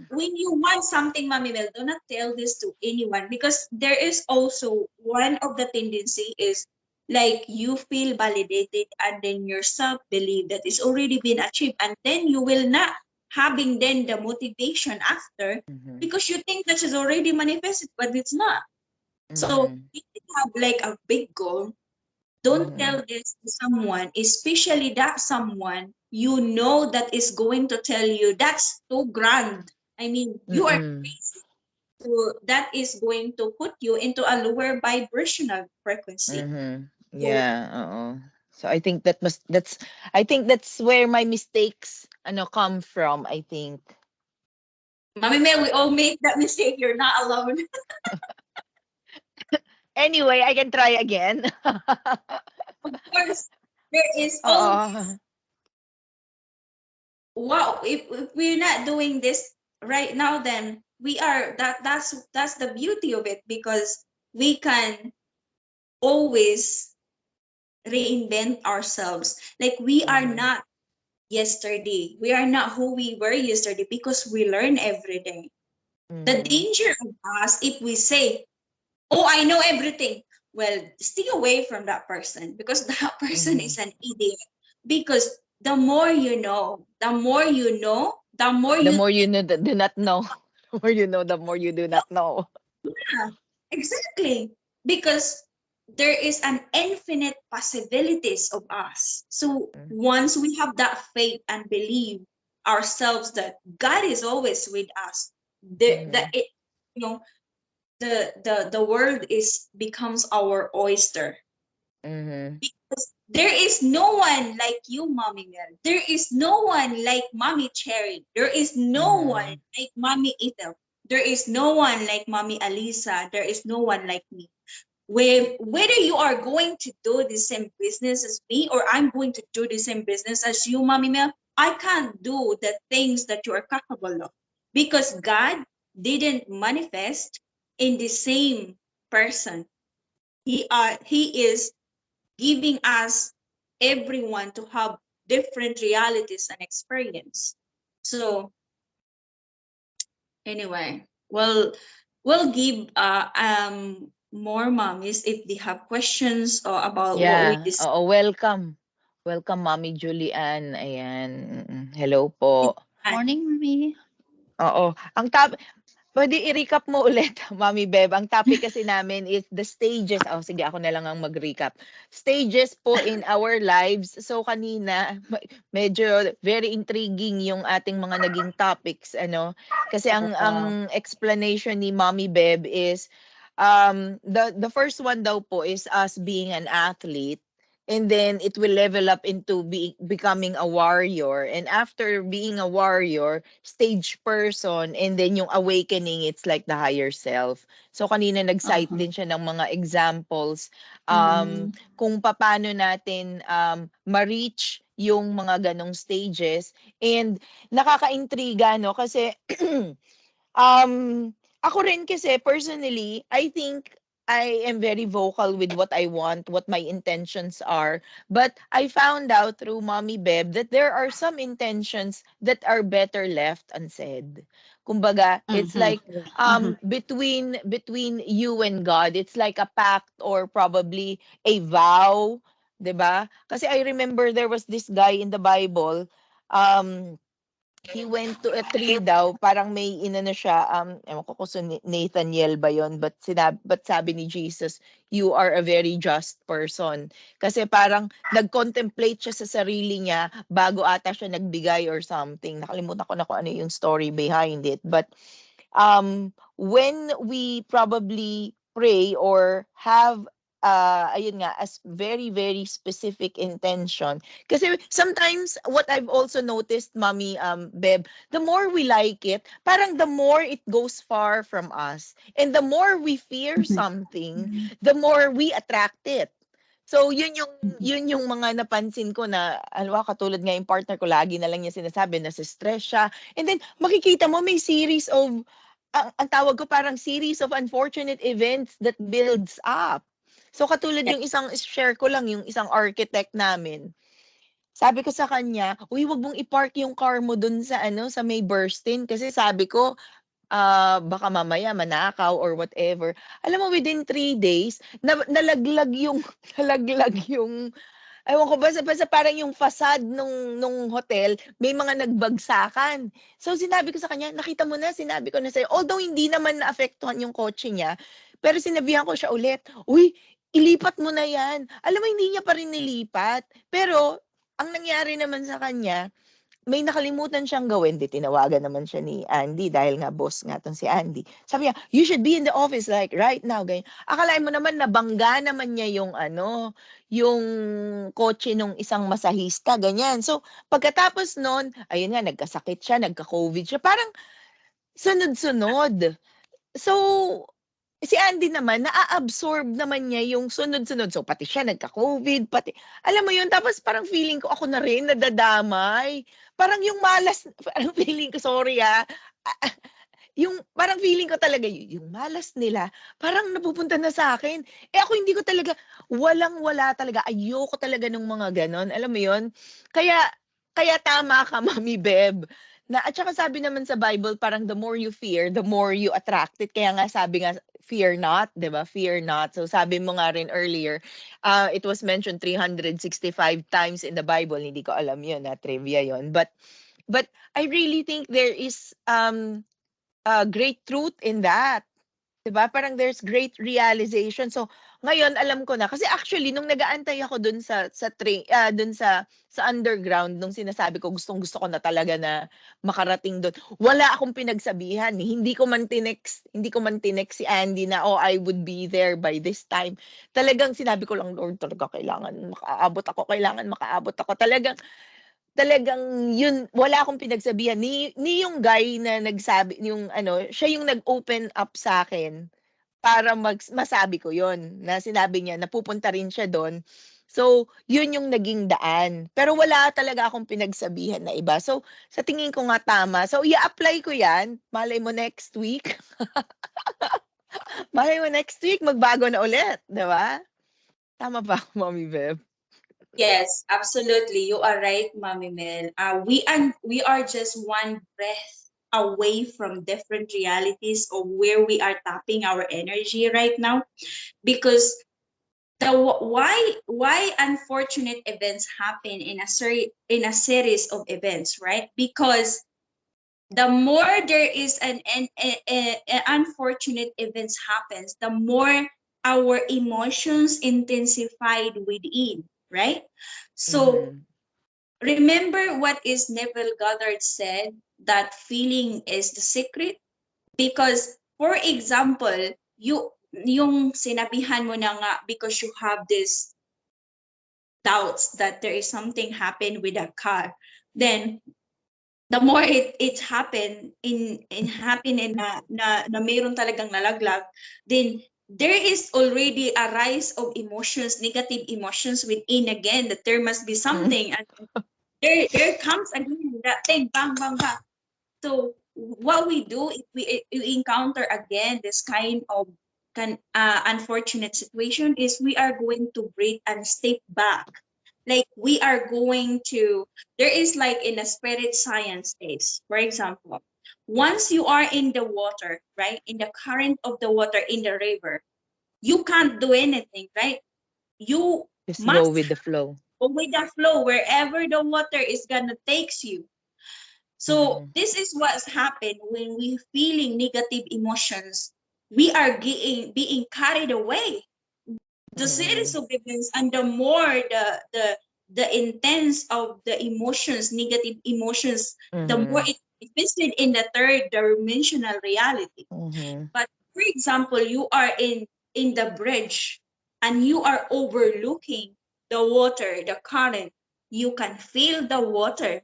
when you want something, Mommy Mel, do not tell this to anyone, because there is also one of the tendency is like you feel validated and then yourself believe that it's already been achieved, and then you will not having then the motivation after, Mhm. because you think that is already manifested, but it's not. So Mhm. if you have like a big goal, don't Mhm. tell this to someone, especially that someone you know that is going to tell you that's too grand. I mean, you are Mm. crazy. So that is going to put you into a lower vibrational frequency. Mhm. So, Yeah, oo. So I think that's where my mistakes come from, I think. Mami Mel, we all make that mistake. You're not alone. Anyway, I can try again. Of course, there is always, Oo. wow, if we're not doing this right now, then we are that's the beauty of it, because we can always reinvent ourselves. Like we are Mhm. not yesterday. We are not who we were yesterday, because we learn every day. The Mhm. danger of us if we say, "Oh, I know everything." Well, stay away from that person, because that person is Mhm. an idiot. Because the more you know, the more The you more you think, know that do not know, the more you know, the more you do not know. yeah, exactly. Because there is an infinite possibilities of us. So Mm. once we have that faith and believe ourselves that God is always with us, the Mhm. it, you know the world is becomes our oyster. Mhm. Because there is no one like you, Mommy Mel. There is no one like Mommy Cherry. There is no one Mhm. like Mommy Ethel. There is no one like Mommy Alisa. There is no one like me. Whether you are going to do the same business as me, or I'm going to do the same business as you, Mommy Mel, I can't do the things that you are capable of, because God didn't manifest in the same person. He is giving us everyone to have different realities and experience. So anyway, we'll give more mommies if they have questions or about what we Yeah, discussed. oo, welcome. Welcome, Mommy Julian. Ayan. Hello po. Morning, Mommy. Oo. Puwede i-recap mo ulit, Mommy Bev. Ang topic kasi namin is the stages. Oh, sige, ako na lang ang mag-recap. Stages po in our lives. So kanina, medyo very intriguing yung ating mga naging topics, ano. Kasi ang explanation ni Mommy Bev is the first one daw po is us being an athlete, and then it will level up into becoming a warrior, and after being a warrior, stage person, and then yung awakening, it's like the higher self. So kanina nag-cite Uh-huh. din siya ng mga examples Mm. kung paano natin ma-reach yung mga ganong stages. And nakakaintriga, no, kasi ako rin kasi personally, I think I am very vocal with what I want, what my intentions are. But I found out through Mommy Beb that there are some intentions that are better left unsaid. Kumbaga, it's Mhm. like Mhm. between you and God, it's like a pact or probably a vow, 'di ba? Kasi I remember there was this guy in the Bible, um he went to a tree daw, parang may inano siya, ewan ko kung si Nathaniel ba yun, but sabi ni Jesus, you are a very just person. Kasi parang nag-contemplate siya sa sarili niya bago ata siya nagbigay or something. Nakalimutan ko na kung ano yung story behind it. But when we probably pray or have ayun nga, as very very specific intention, kasi sometimes what I've also noticed, Mommy Beb, the more we like it, parang the more it goes far from us, and the more we fear Mhm. something, the more we attract it. So Mhm. yun yung mga napansin ko na alwa katulad nga yung partner ko lagi na lang niya sinasabi na stress siya, and then makikita mo may series of ang tawag ko parang series of unfortunate events that builds up. So katulad yung isang share ko lang yung isang architect namin. Sabi ko sa kanya, "Uy, wag mong i-park yung car mo dun sa ano, sa may Burstin." Kasi sabi ko, baka mamaya manakaw or whatever. Alam mo within 3 days, nalaglag yung nalaglag yung ewan ko basta parang yung facade nung hotel may mga nagbagsakan. So sinabi ko sa kanya, "Nakita mo na, sinabi ko na sa'yo." Although hindi naman naapektuhan yung kotse niya, pero sinabihan ko siya ulit, "Uy, ilipat mo na 'yan." Alam mo hindi niya pa rin nilipat. Pero ang nangyari naman sa kanya, may nakalimutan siyang gawin, 'di tinawagan naman siya ni Andy dahil nga boss nga 'tong si Andy. Sabi niya, "You should be in the office like right now," ganyan. Akalain mo naman nabangga naman niya yung ano, yung kotse nung isang masahista, ganyan. So, pagkatapos nun, ayun nga nagkasakit siya, nagka-COVID siya, parang sunod-sunod. So, si Andy naman naa-absorb naman niya yung sunod-sunod. So, pati siya nagka-COVID, pati alam mo yun, tapos parang feeling ko ako na rin nadadamay. Parang yung malas parang feeling ko, sorry, yung parang feeling ko talaga yung malas nila parang napupunta na sa akin. Eh, ako hindi ko talaga walang-wala talaga, ayoko talaga nung mga gano'n, alam mo yun? Kaya kaya tama ka Mommy Beb, na at saka sabi naman sa Bible parang the more you fear, the more you attract it. Kaya nga sabi nga, "Fear not," 'di ba? Fear not. So sabi mo nga rin earlier, it was mentioned 365 times in the Bible, hindi ko alam yun, trivia yun. But I really think there is, great truth in that, 'di ba? Parang there's great realization. So, ngayon alam ko na kasi actually nung nag-aantay ako dun dun sa underground nung sinasabi ko gustong-gusto ko na talaga na makarating dun, wala akong pinagsabihan, eh. Hindi ko man tinext si Andy na, "Oh, I would be there by this time." Talagang sinabi ko lang, "Lord, talaga kailangan makaabot ako." Talagang yun, wala akong pinagsabihan ni yung guy na nagsabi yung ano, siya yung nag-open up sa'kin para masabi ko yun, na sinabi niya na pupunta rin siya dun. So, yun yung naging daan. Pero wala talaga akong pinagsabihan na iba. So, sa tingin ko nga tama. So, i-a-apply ko yan, malay mo next week malay mo next week magbago na ulit, 'di ba? Tama ba ako, Mommy Bev? Yes, absolutely. You are right, Mommy Mel. We are just one breath away from different realities of where we are tapping our energy right now, because why unfortunate events happen in a series of events, right? Because the more there is an unfortunate events happens, the more our emotions intensified within, right? So Mhm. remember what is Neville Goddard said, that feeling is the secret. Because for example, yung sinabihan mo na nga, because you have this doubts that there is something happened with a car, then the more it happen in happen in na mayroon talagang nalaglag, then there is already a rise of emotions, negative emotions within again, that there must be Mm. something, and there comes again that thing, bang bang bang. So what we do if we encounter again this kind of unfortunate situation, is we are going to breathe and step back. Like we are going to, there is like in a spirit science case, for example, once you are in the water, right, in the current of the water in the river, you can't do anything, right? You Just go must with the flow. go with the flow wherever the water is gonna takes you. So Mhm. this is what's happened when we feeling negative emotions. We are being carried away. The series Mhm. of events, and the more the intense of the emotions, negative emotions, the more Mhm. it visited in the third dimensional reality. Mhm. But for example, you are in the bridge and you are overlooking the water, the current. You can feel the water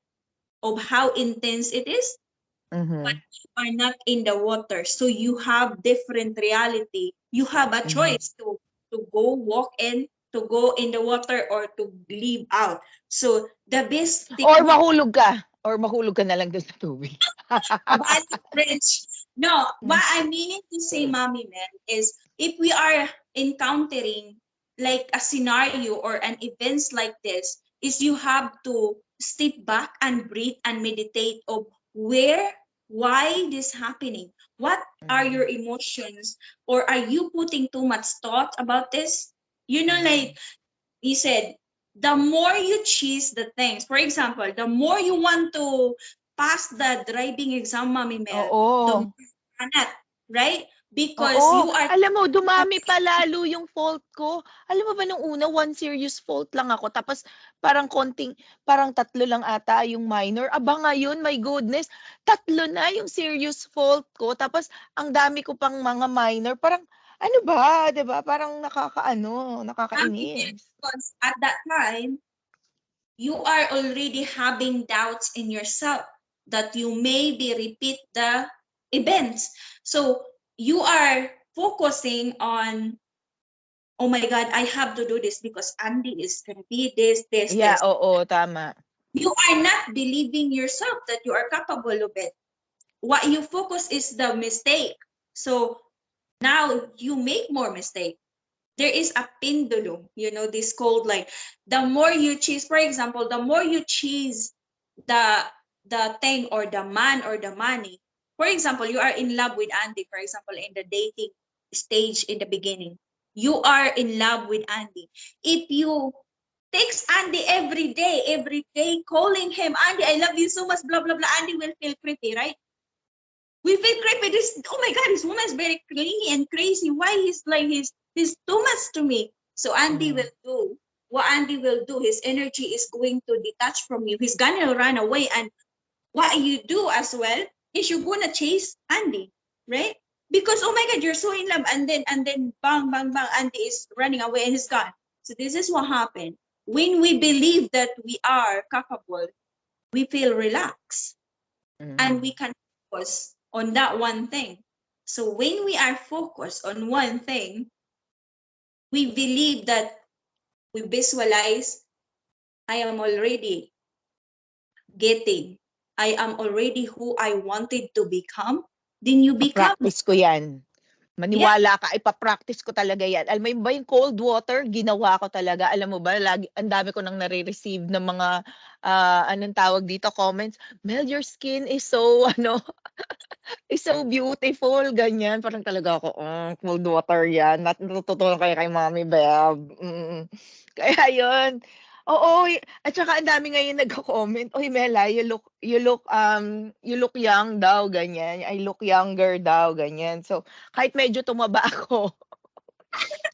of how intense it is, but Mhm. you are not in the water. So you have different reality. You have a Mhm. choice to go walk in, to go in the water, or to leave out. So the best technique, Or mahulog ka na lang dun sa tubig. abandoned bridge. No, what I meaning to say, Mommy Man, is if we are encountering like a scenario or an events like this, is you have to step back and breathe and meditate of where, why this happening? What are your emotions? Or are you putting too much thought about this? You know, like he said, the more you chase the things, for example, the more you want to pass the driving exam, Mommy Mel, the more Oo. you cannot, right? Because Oo. you are Alam mo, dumami pa lalo yung fault ko. Alam mo ba nung una, one serious fault lang ako. Tapos parang tatlo lang ata yung minor. Aba ngayon, my goodness, tatlo na yung serious fault ko. Tapos ang dami ko pang mga minor. Parang, ano ba, 'di ba? Parang nakakainis. because at that time, you are already having doubts in yourself that you maybe repeat the events. So you are focusing on, oh my God, I have to do this because Andy is going to be this, this, Yeah, this. oo, tama. You are not believing yourself that you are capable of it. What you focus is the mistake. So now you make more mistake. There is a pendulum, you know, this called like the more you chase, for example, the more you chase the thing or the man or the money. For example, you are in love with Andy, for example, in the dating stage in the beginning. You are in love with Andy. If you text Andy every day, calling him, Andy, I love you so much, blah, blah, blah, Andy will feel creepy, right? We feel creepy. This, oh my God, this woman is very clingy and crazy. Why he's like, he's too much to me. So Andy will do what Andy will do. His energy is going to detach from you. He's gonna run away. And what you do as well is you're gonna chase Andy, right? Because oh my God, you're so in love, and then bang bang bang, Andy is running away and he's gone. So this is what happened. When we believe that we are capable, we feel relaxed and we can focus on that one thing. So when we are focused on one thing, we believe that we visualize, I am already getting, I am already who I wanted to become, then you become. Pa-practice ko 'yan. Yeah. Maniwala ka, ipa-practice ko talaga 'yan. Alam mo ba yung cold water, ginawa ko talaga. Alam mo ba, lagi ang dami ko nang nare-receive ng mga, anong tawag dito, comments, "Mel, your skin is so ano, is so beautiful," ganyan. Parang talaga ako, cold water 'yan. Natututunan kayo kay Mommy Bev. Kaya 'yun. Oo, at saka ang dami ngayon nagko-comment, "Uy Mela, you look young daw," ganyan. "I look younger daw," ganyan. So, kahit medyo tumaba ako,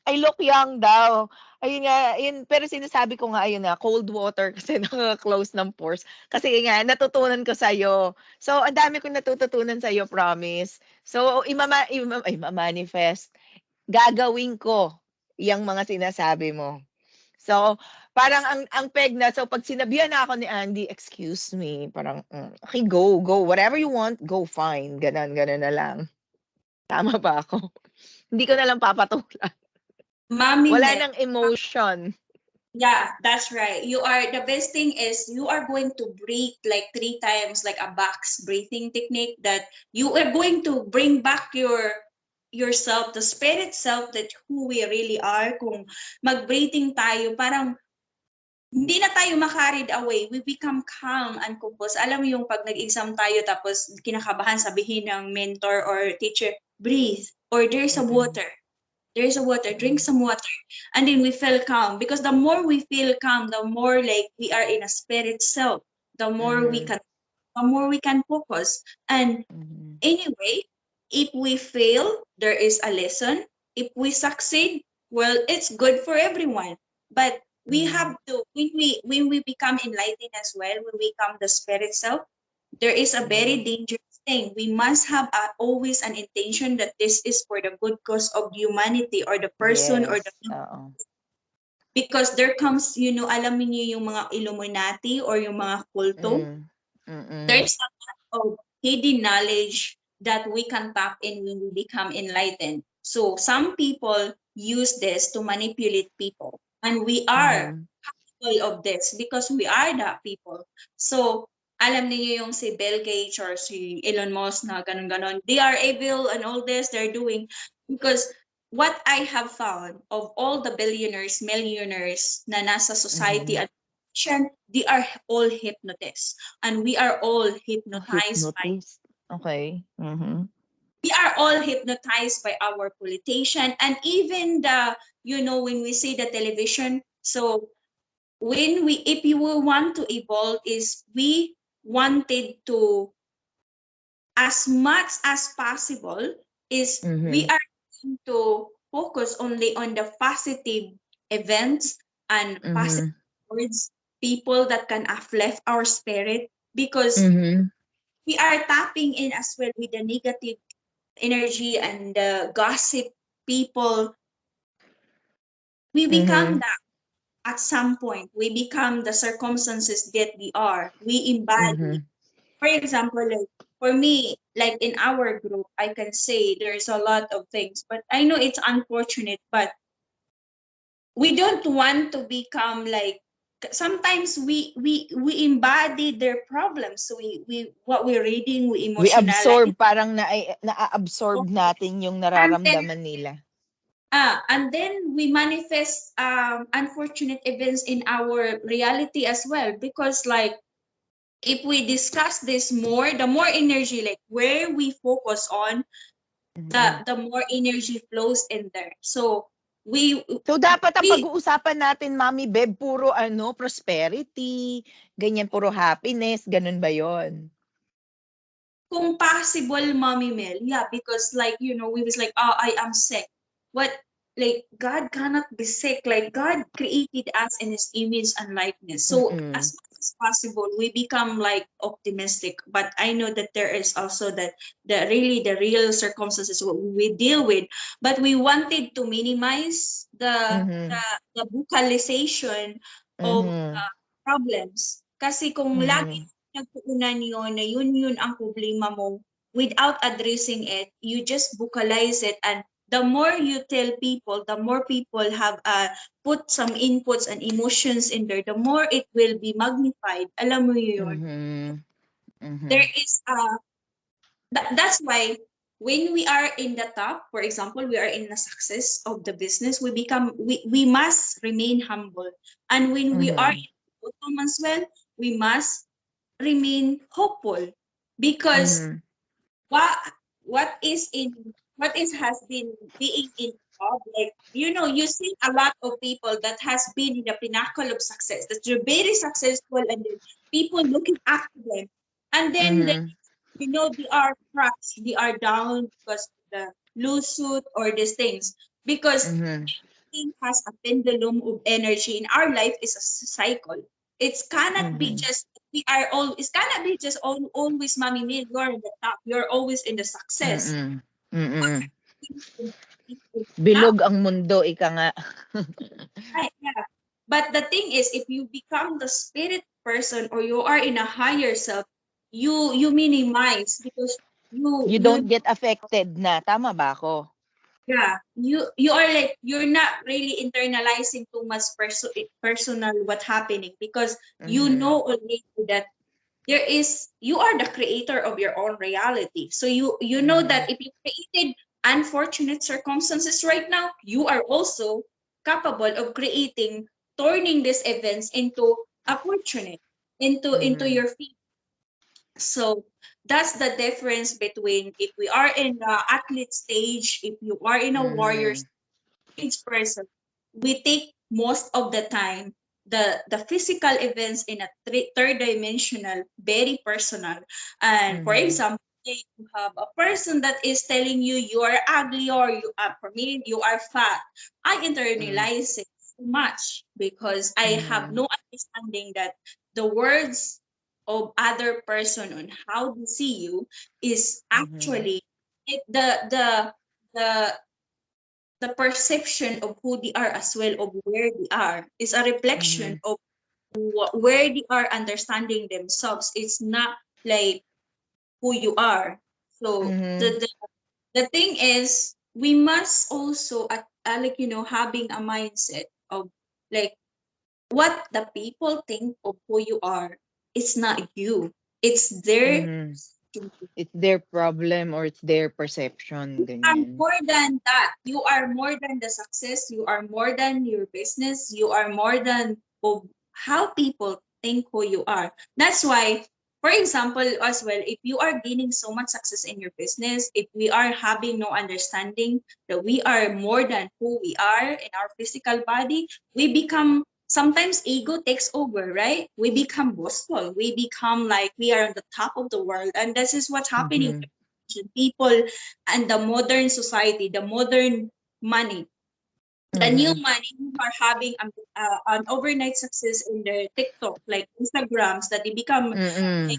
I look young daw. Ayun nga, yun pero sinasabi ko nga ayun nga, cold water kasi nakaka-close ng pores. Kasi nga natutunan ko sa'yo. So, ang dami kong natututunan sa'yo, promise. So, ima-manifest, gagawin ko yang mga sinasabi mo. So, parang ang peg na, so 'pag sinabihan na ako ni Andy, "Excuse me," parang, "Okay, go, go. Whatever you want, go, fine." Gano'n, gano'n na lang. Tama ba ako? Hindi ko na lang papatulan. Mommy Wala Mel. ng emotion. Yeah, that's right. You are, the best thing is you are going to breathe like 3 times, like a box breathing technique, that you are going to bring back yourself, the spirit self, that who we really are. Kung mag-breathing tayo, parang hindi na tayo ma-carried away. We become calm and composed. Alam mo yung pag nag-exam tayo tapos kinakabahan, sabihin ng mentor or teacher, breathe, or there's a water. There's a water, drink some water. And then we feel calm. Because the more we feel calm, the more like we are in a spirit self, the more we can focus. And anyway, if we fail, there is a lesson. If we succeed, well, it's good for everyone. But we have to, when we become enlightened as well, when we become the spirit self, there is a very dangerous thing. We must have always an intention that this is for the good cause of humanity or the person or the, Yes, oo. because there comes, you know, alam niyo yung mga Illuminati or yung mga kulto. There's a lot of hidden knowledge that we can tap in when we become enlightened. So some people use this to manipulate people, and we are capable of this because we are that people. So alam niyo yung si Bill Gates or si Elon Musk na ganun-ganon, they are evil and all this they're doing because what I have found of all the billionaires, millionaires na nasa society at politician, they are all hypnotists, and we are all hypnotized by. Hypnotist. Okay. Mm-hmm. We are all hypnotized by our politician, and even the, when we say the television. So when we, if you will want to evolve, is we wanted to, as much as possible, is we Mm-hmm. are going to focus only on the positive events and positive Mm-hmm. words, people that can uplift our spirit, because Mm-hmm. we are tapping in as well with the negative energy and the gossip people. We become Mm-hmm. that at some point. We become the circumstances that we are. We embody. Mm-hmm. For example, like for me, like in our group, I can say there's a lot of things, but I know it's unfortunate, but we don't want to become like, sometimes we embody their problems. So we what we're reading, we We emotionalize. absorb, parang na-absorb natin yung And then nararamdaman nila. we manifest unfortunate events in our reality as well, because like if we discuss this more, the more energy, like where we focus on, Mm-hmm. the more energy flows in there. So we So, dapat ang we pag-uusapan natin, Mommy Beb, puro prosperity, ganyan, puro happiness, ganun ba yon? kung possible, Mommy Mel, yeah, because like we was like, oh, I am sick. What, like God cannot be sick. Like God created us in His image and likeness. So Mm-mm. as much as possible, we become like optimistic. But I know that there is also that the real circumstances what we deal with. But we wanted to minimize Mhm. the vocalization of Mhm. problems. Kasi kung lagi Mhm. nagtuunan yun na yun ang problema mo, without addressing it, you just vocalize it, and the more you tell people, the more people have put some inputs and emotions in there, the more it will be magnified. Alam mo yun? Mhm. There Mhm. is that's why when we are in the top, for example, we are in the success of the business, we must remain humble. And when we are Mhm. in the bottom as well, we must remain hopeful, because Mhm. what what is has been being in job, like you see a lot of people that has been in the pinnacle of success, that they're very successful, and then people looking after them, and then Mhm. they are crushed, they are down because of the lawsuit or these things, because Mhm. everything has a pendulum of energy in our life, is a cycle. It cannot be Mhm. just we are all it cannot be just always, Mommy Neil, you're in the top, you're always in the success. Mm. Mm. Not Bilog ang mundo, ika nga. right, yeah. But the thing is, if you become the spirit person, or you are in a higher self, you minimize, because You you don't get affected na, tama ba ako? yeah, you are like, you're not really internalizing too much personal what happening, because you Mhm. know already that you are the creator of your own reality. So you know that Mhm. if you created unfortunate circumstances right now, you are also capable of creating, turning these events into opportunity, into Mhm. your feet. So that's the difference between, if we are in the athlete stage, if you are in a warrior Mhm. stage person, we take most of the time the physical events in a third dimensional, very personal. And for Mhm. example, if you have a person that is telling you you are ugly, or you are, for me, you are fat, I Mhm. internalize it so much, because I have Mhm. no understanding that the words of other person on how they see you is Mhm. actually the the perception of who they are as well, of where they are, is a reflection Mhm. of where they are understanding themselves. It's not like who you are. So Mhm. the thing is, we must also like having a mindset of like, what the people think of who you are, it's not you, it's their. Mhm. It's their problem or it's their perception, And ganyan. more than that, you are more than the success, you are more than your business, you are more than of how people think who you are. That's why, for example, as well, if you are gaining so much success in your business, if we are having no understanding that we are more than who we are in our physical body, we become, sometimes ego takes over, right? We become boastful. We become like we are on the top of the world. And this is what's happening Mhm. to people and the modern society, the modern money. The new Mhm. money who are having an overnight success in their TikTok, like Instagrams, that they become Mhm.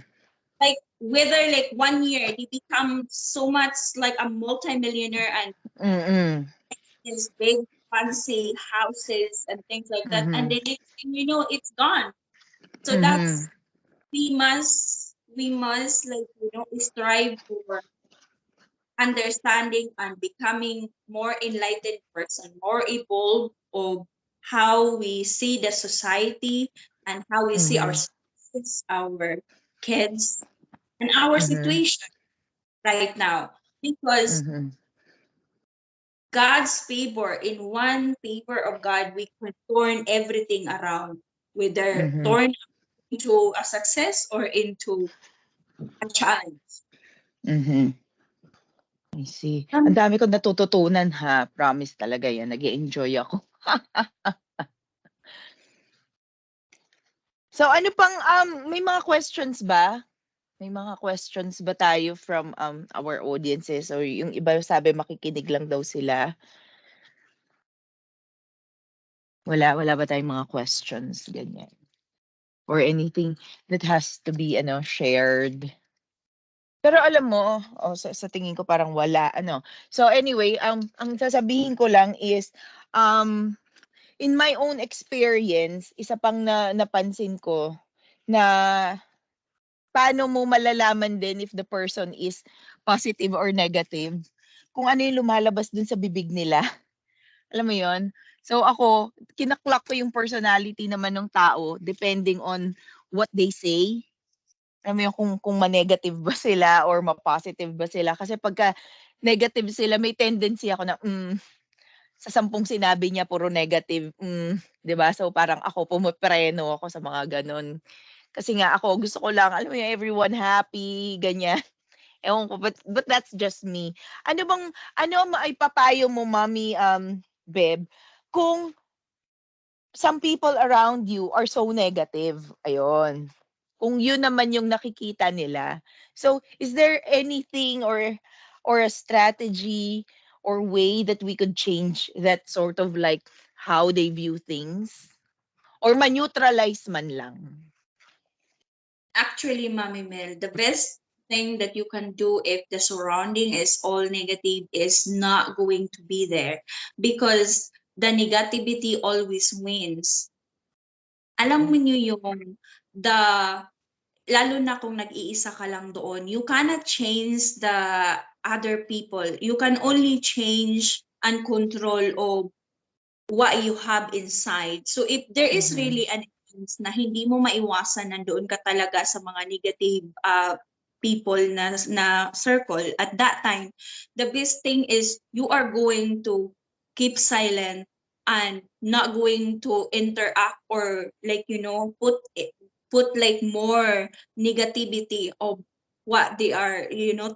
like whether like 1 year they become so much like a multimillionaire and Mhm. these big fancy houses and things like that, and Mhm. the next thing you know, it's gone. So that's, Mhm. we must like, strive for understanding and becoming more enlightened person, more evolved of how we see the society and how we see our Mhm. spouses, our kids, and our Mhm. situation right now. Because Mhm. God's favor, in one favor of God, we can turn everything around, whether Mhm. turn into a success or into a challenge. Mhm. I see. Ang Um, dami kong natututunan ha, promise talaga 'yan, nag-e-enjoy ako. So ano pang, may mga questions ba? May mga questions ba tayo from, our audiences or yung iba sabi makikinig lang daw sila? Wala ba tayong mga questions, ganyan? Or anything that has to be ano, shared? Pero alam mo, sa tingin ko parang wala ano. So anyway, ang sasabihin ko lang is, um, in my own experience, isa pang napansin ko na paano mo malalaman din if the person is positive or negative, kung ano yung lumalabas dun sa bibig nila. Alam mo yon. So ako, kinaklak ko yung personality naman ng tao depending on what they say. Alam mo yun, kung ma-negative ba sila or ma-positive ba sila. Kasi pagka negative sila, may tendency ako na, sa 10 sinabi niya puro negative, 'di ba? So parang ako pumopreno ako sa mga gano'n. Kasi nga ako gusto ko lang, alam mo yun, everyone happy, ganyan. Ewan ko, but that's just me. Ano ang maipapayo mo, Mommy, Beb, kung some people around you are so negative, ayun. Kung yun naman yung nakikita nila. So, is there anything or a strategy or way that we could change that sort of like how they view things? Or ma-neutralize man lang? Actually, Mommy Mel, the best thing that you can do if the surrounding is all negative is not going to be there, because the negativity always wins. Alam mo niyo yung the lalo na kung nag-iisa ka lang doon, you cannot change the other people. You can only change and control of what you have inside. So if there is Mhm. really an instance na hindi mo maiwasan, nandoon ka talaga sa mga negative people na circle, at that time, the best thing is you are going to keep silent and not going to interact or like put like more negativity of what they are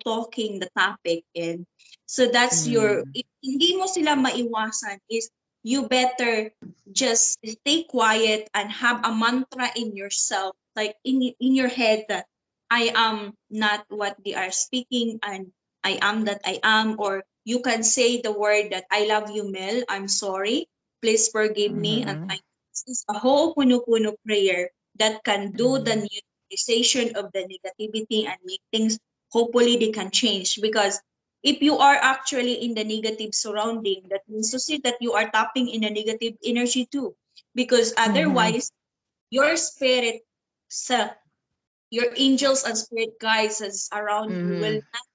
talking the topic in. So that's your, Hmm. if hindi mo sila maiwasan, is you better just stay quiet and have a mantra in yourself, like in your head, that I am not what they are speaking and I am that I am. Or you can say the word that I love you, Mel, I'm sorry, please forgive me, and Mhm. thank you. This is a Ho'oponopono prayer that can do the Mhm. neutralization of the negativity and make things, hopefully they can change. Because if you are actually in the negative surrounding, that means to say that you are tapping in a negative energy too. Because Mhm. otherwise, your spirit self, your angels and spirit guides is around you will Mhm. not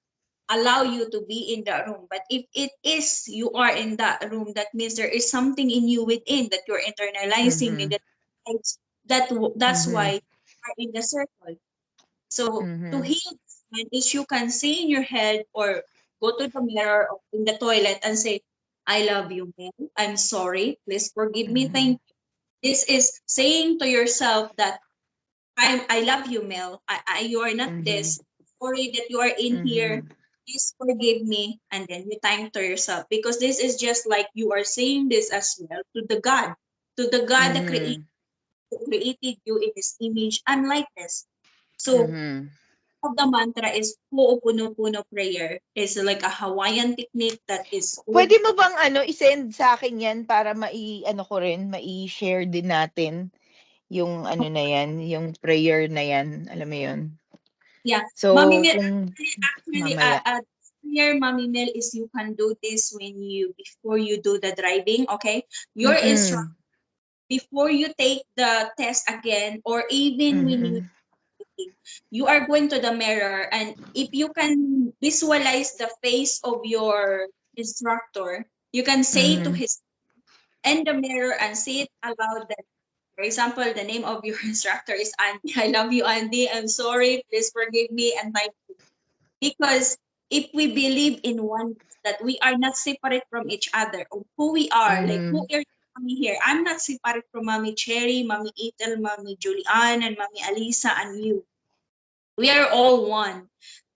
allow you to be in that room. But if it is you are in that room, that means there is something in you within that you're internalizing Mhm. negative thoughts. That's Mhm. why you are in the circle. So to Mhm. heal this one is you can say in your head or go to the mirror or in the toilet and say, I love you, man. I'm sorry. Please forgive me. Mhm. Thank you. This is saying to yourself that I love you, Mel. You are not this. Sorry that you are in here. Please forgive me. And then you time to yourself. Because this is just like you are saying this as well to the God. To the God that created you in His image and likeness. So the mantra is Ho'oponopono prayer. Is like a Hawaiian technique that is Pwede mo bang i-send sa akin yan para mai-share din natin yung na yan, yung prayer na yan, alam mo yun? Yeah. So, Mommy Mel, kung actually, mamaya. here, Mommy Mel, is you can do this before you do the driving, okay? Your instruction, before you take the test again, or even when you are going to the mirror, and if you can visualize the face of your instructor, you can say to his in the mirror and say it aloud that, for example, the name of your instructor is Andy. I love you, Andy. I'm sorry. Please forgive me and my. Because if we believe in one, that we are not separate from each other, of who we are, like who are Mommy here. I'm not separate from Mommy Cherry, Mommy Ethel, Mommy Julianne, and Mommy Alisa, and you. We are all one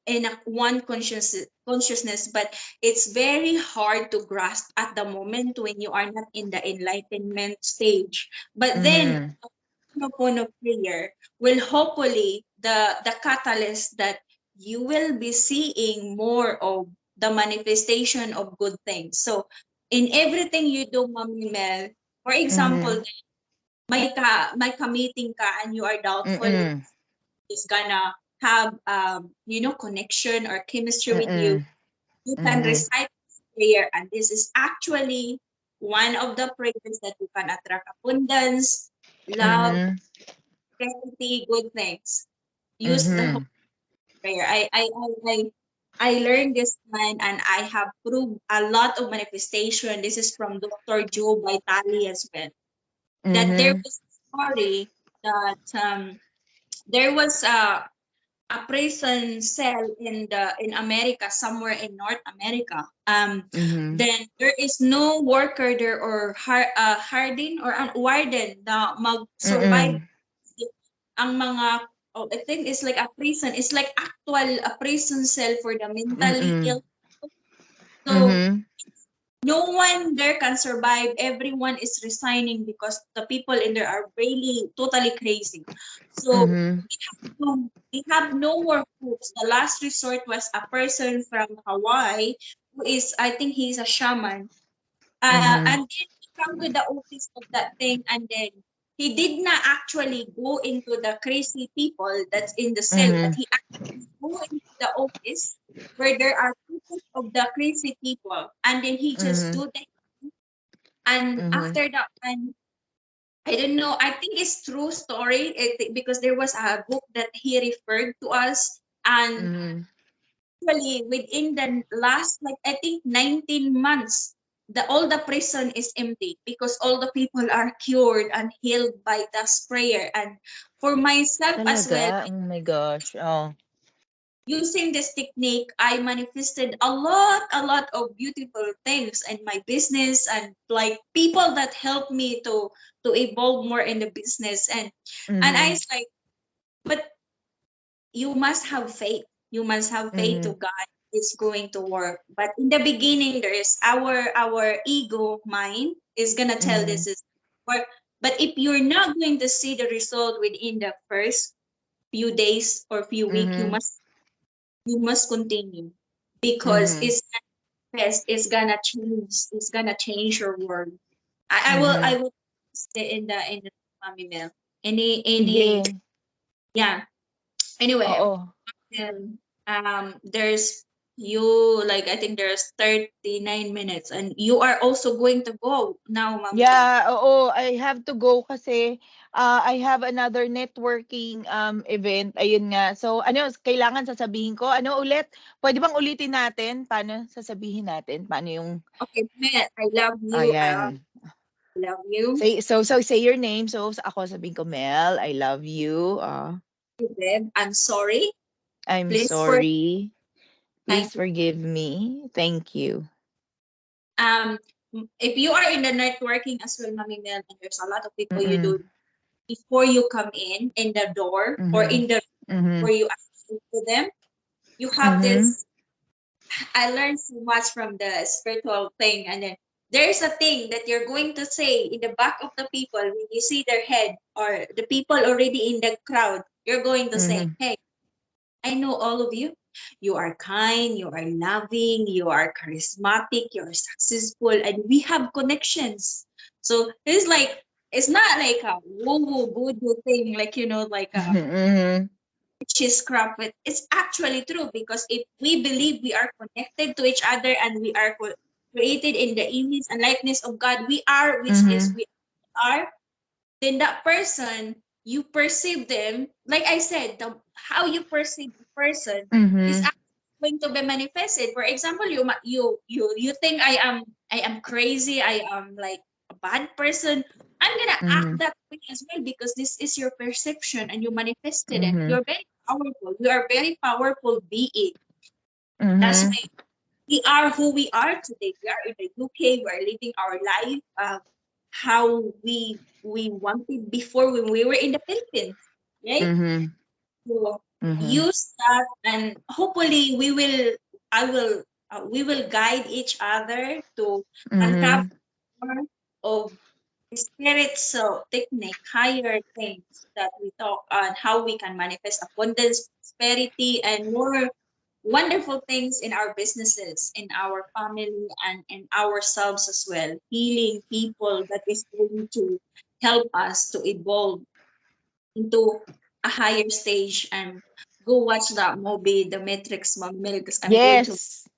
in one consciousness, but it's very hard to grasp at the moment when you are not in the enlightenment stage. But then Ho'oponopono prayer will hopefully the catalyst that you will be seeing more of the manifestation of good things. So in everything you do, Mommy Mel, for example, may ka-meeting ka and you are doubtful if it's gonna have connection or chemistry with you, you can recite this prayer, and this is actually one of the prayers that you can attract abundance, love, prosperity, good things. Use the whole prayer. I learned this one, and I have proved a lot of manifestation. This is from Dr. Joe Vitale as well. That there was a story that there was a prison cell in America, somewhere in North America. Then there is no worker there, or harden or an warden na mag-survive. Ang mga, I think it's like a prison. It's like actual a prison cell for the mentally ill. So no one there can survive. Everyone is resigning because the people in there are really totally crazy. So we have no more hopes. The last resort was a person from Hawaii who is, I think he's a shaman. And then he come to the office of that thing, and then he did not actually go into the crazy people that's in the cell, but he actually go into the office where there are people of the crazy people, and then he just do that. And after that, and I don't know, I think it's true story, because there was a book that he referred to us, and actually within the last, like I think 19 months, all the prison is empty because all the people are cured and healed by that prayer. And for myself as well, Talaga? Oh my gosh. Oh. using this technique, I manifested a lot of beautiful things in my business, and like people that helped me to evolve more in the business. And I was like, but you must have faith. You must have faith to God is going to work. But in the beginning, there is our ego mind is gonna tell this is work. But if you're not going to see the result within the first few days or few weeks, you must continue, because it's gonna change. It's gonna change your world. I will stay in the Mommy Mel. Any Sige. yeah. Anyway, Oo. and there's you, like I think there's 39 minutes, and you are also going to go now, Mommy Mel. Yeah, oo, I have to go kasi I have another networking event. Ayun nga. So kailangan sasabihin ko? Ano ulit? Pwede bang ulitin natin? Paano sasabihin natin? Paano yung Okay, Mel, I love you. ayan. I love you. Say your name. So ako sabihin ko, Mel, I love you. Babe, I'm sorry. I'm Please for sorry. thank Please forgive me. Thank you. if you are in the networking as well, Mami Mel, and there's a lot of people you Mm-mm. do before you come in the door or Mhm. in the Mhm. where you actually to them, you have Mhm. this. I learned so much from the spiritual thing, and then there's a thing that you're going to say in the back of the people when you see their head or the people already in the crowd. You're going to say, Mhm. "Hey, I know all of you. You are kind, you are loving, you are charismatic, you are successful, and we have connections." So it's like it's not like a woo-woo voodoo thing, like like a Mhm. witchcraft. But it's actually true because if we believe we are connected to each other and we are created in the image and likeness of God, we are, which is Mhm. we are, then that person, you perceive them, like I said, how you perceive the person is Mhm. actually going to be manifested. For example, you think I am crazy, I am like a bad person. I'm gonna act Mhm. that way as well because this is your perception and you manifested it. Mhm. You're very powerful. You are very powerful being. That's Mhm. why we are who we are today. We are in the UK. We are living our life how we wanted before when we were in the Philippines, right? Mhm. So Mhm. use that, and hopefully we will guide each other to uncover Mhm. more of spiritual technique, higher things that we talk on how we can manifest abundance, prosperity, and more wonderful things in our businesses, in our family, and in ourselves as well. Healing people that is going to help us to evolve into a higher stage and go watch that movie, The Matrix, Mom Mel, because I'm going to. Yes.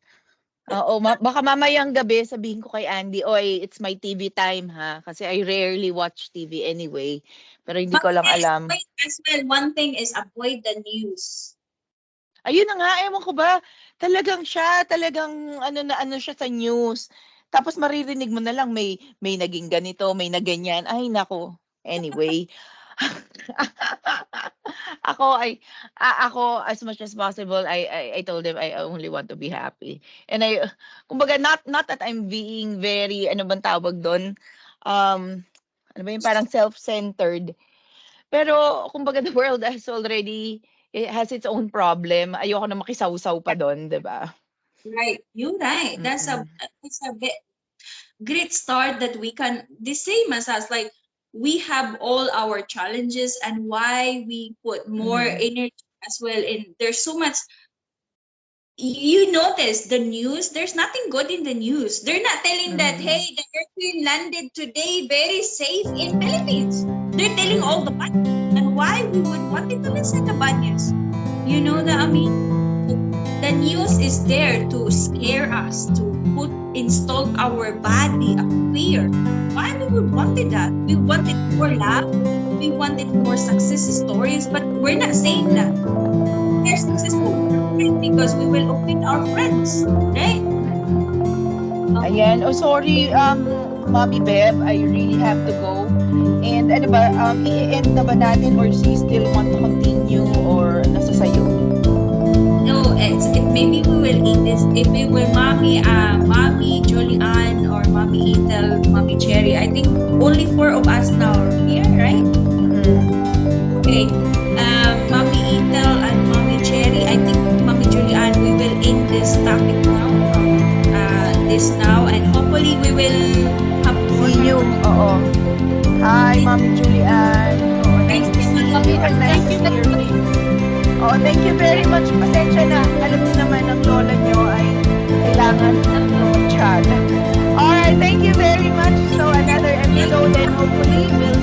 Oo, baka mamayang gabi sabihin ko kay Andy, "Oy, it's my TV time ha." Kasi I rarely watch TV anyway. Pero hindi But ko lang guys, alam. wait as well, one thing is avoid the news. Ayun na nga, ewan ko ba, talagang siya, talagang ano siya sa news. Tapos maririnig mo na lang may naging ganito, may naganyan. Ay nako. Anyway, ako as much as possible I told him I only want to be happy. And kumbaga not that I'm being very ano bang tawag doon, ano ba yung parang self-centered. Pero kumbaga the world has already it has its own problem. Ayoko na makisawsaw pa do'n, 'di ba? Right, you're right. Mm. That's a great start that we can the same as us. Like we have all our challenges and why we put more Mhm. energy as well in there's so much. You notice the news, there's nothing good in the news. They're not telling that, hey, Mhm. the airplane landed today very safe in Philippines. They're telling all the Mhm. bad news. And why we would wanted to listen to bad news. You know that I Mhm. mean the news is there to scare us, to install our body a fear. Why we would wanted that? We wanted more love, we wanted more success stories, but we're not saying that Mhm. they're successful because we will open our friends, right? Ayan. Oh, sorry, Mommy Bev, I really have to go. And ano ba, i-e-end na ba natin or you still want to continue or nasa sayo? No, maybe we will eat this. If we will, mommy Julianne or mommy Ethel, mommy Cherry. I think only four of us now here, right? Mm. Okay. Mommy Ethel and mommy Cherry. I think mommy Julianne. We will end this topic now. This now, and hopefully we will have more See you. Oo. Hi, Mommy Julian. Oo, nice to see you and nice to see your face. Oo, thank you very much. Pasensya na. Alam niyo naman ang lola niyo ay kailangan mag-chat. Alright, thank you very much. So another episode and hopefully we'll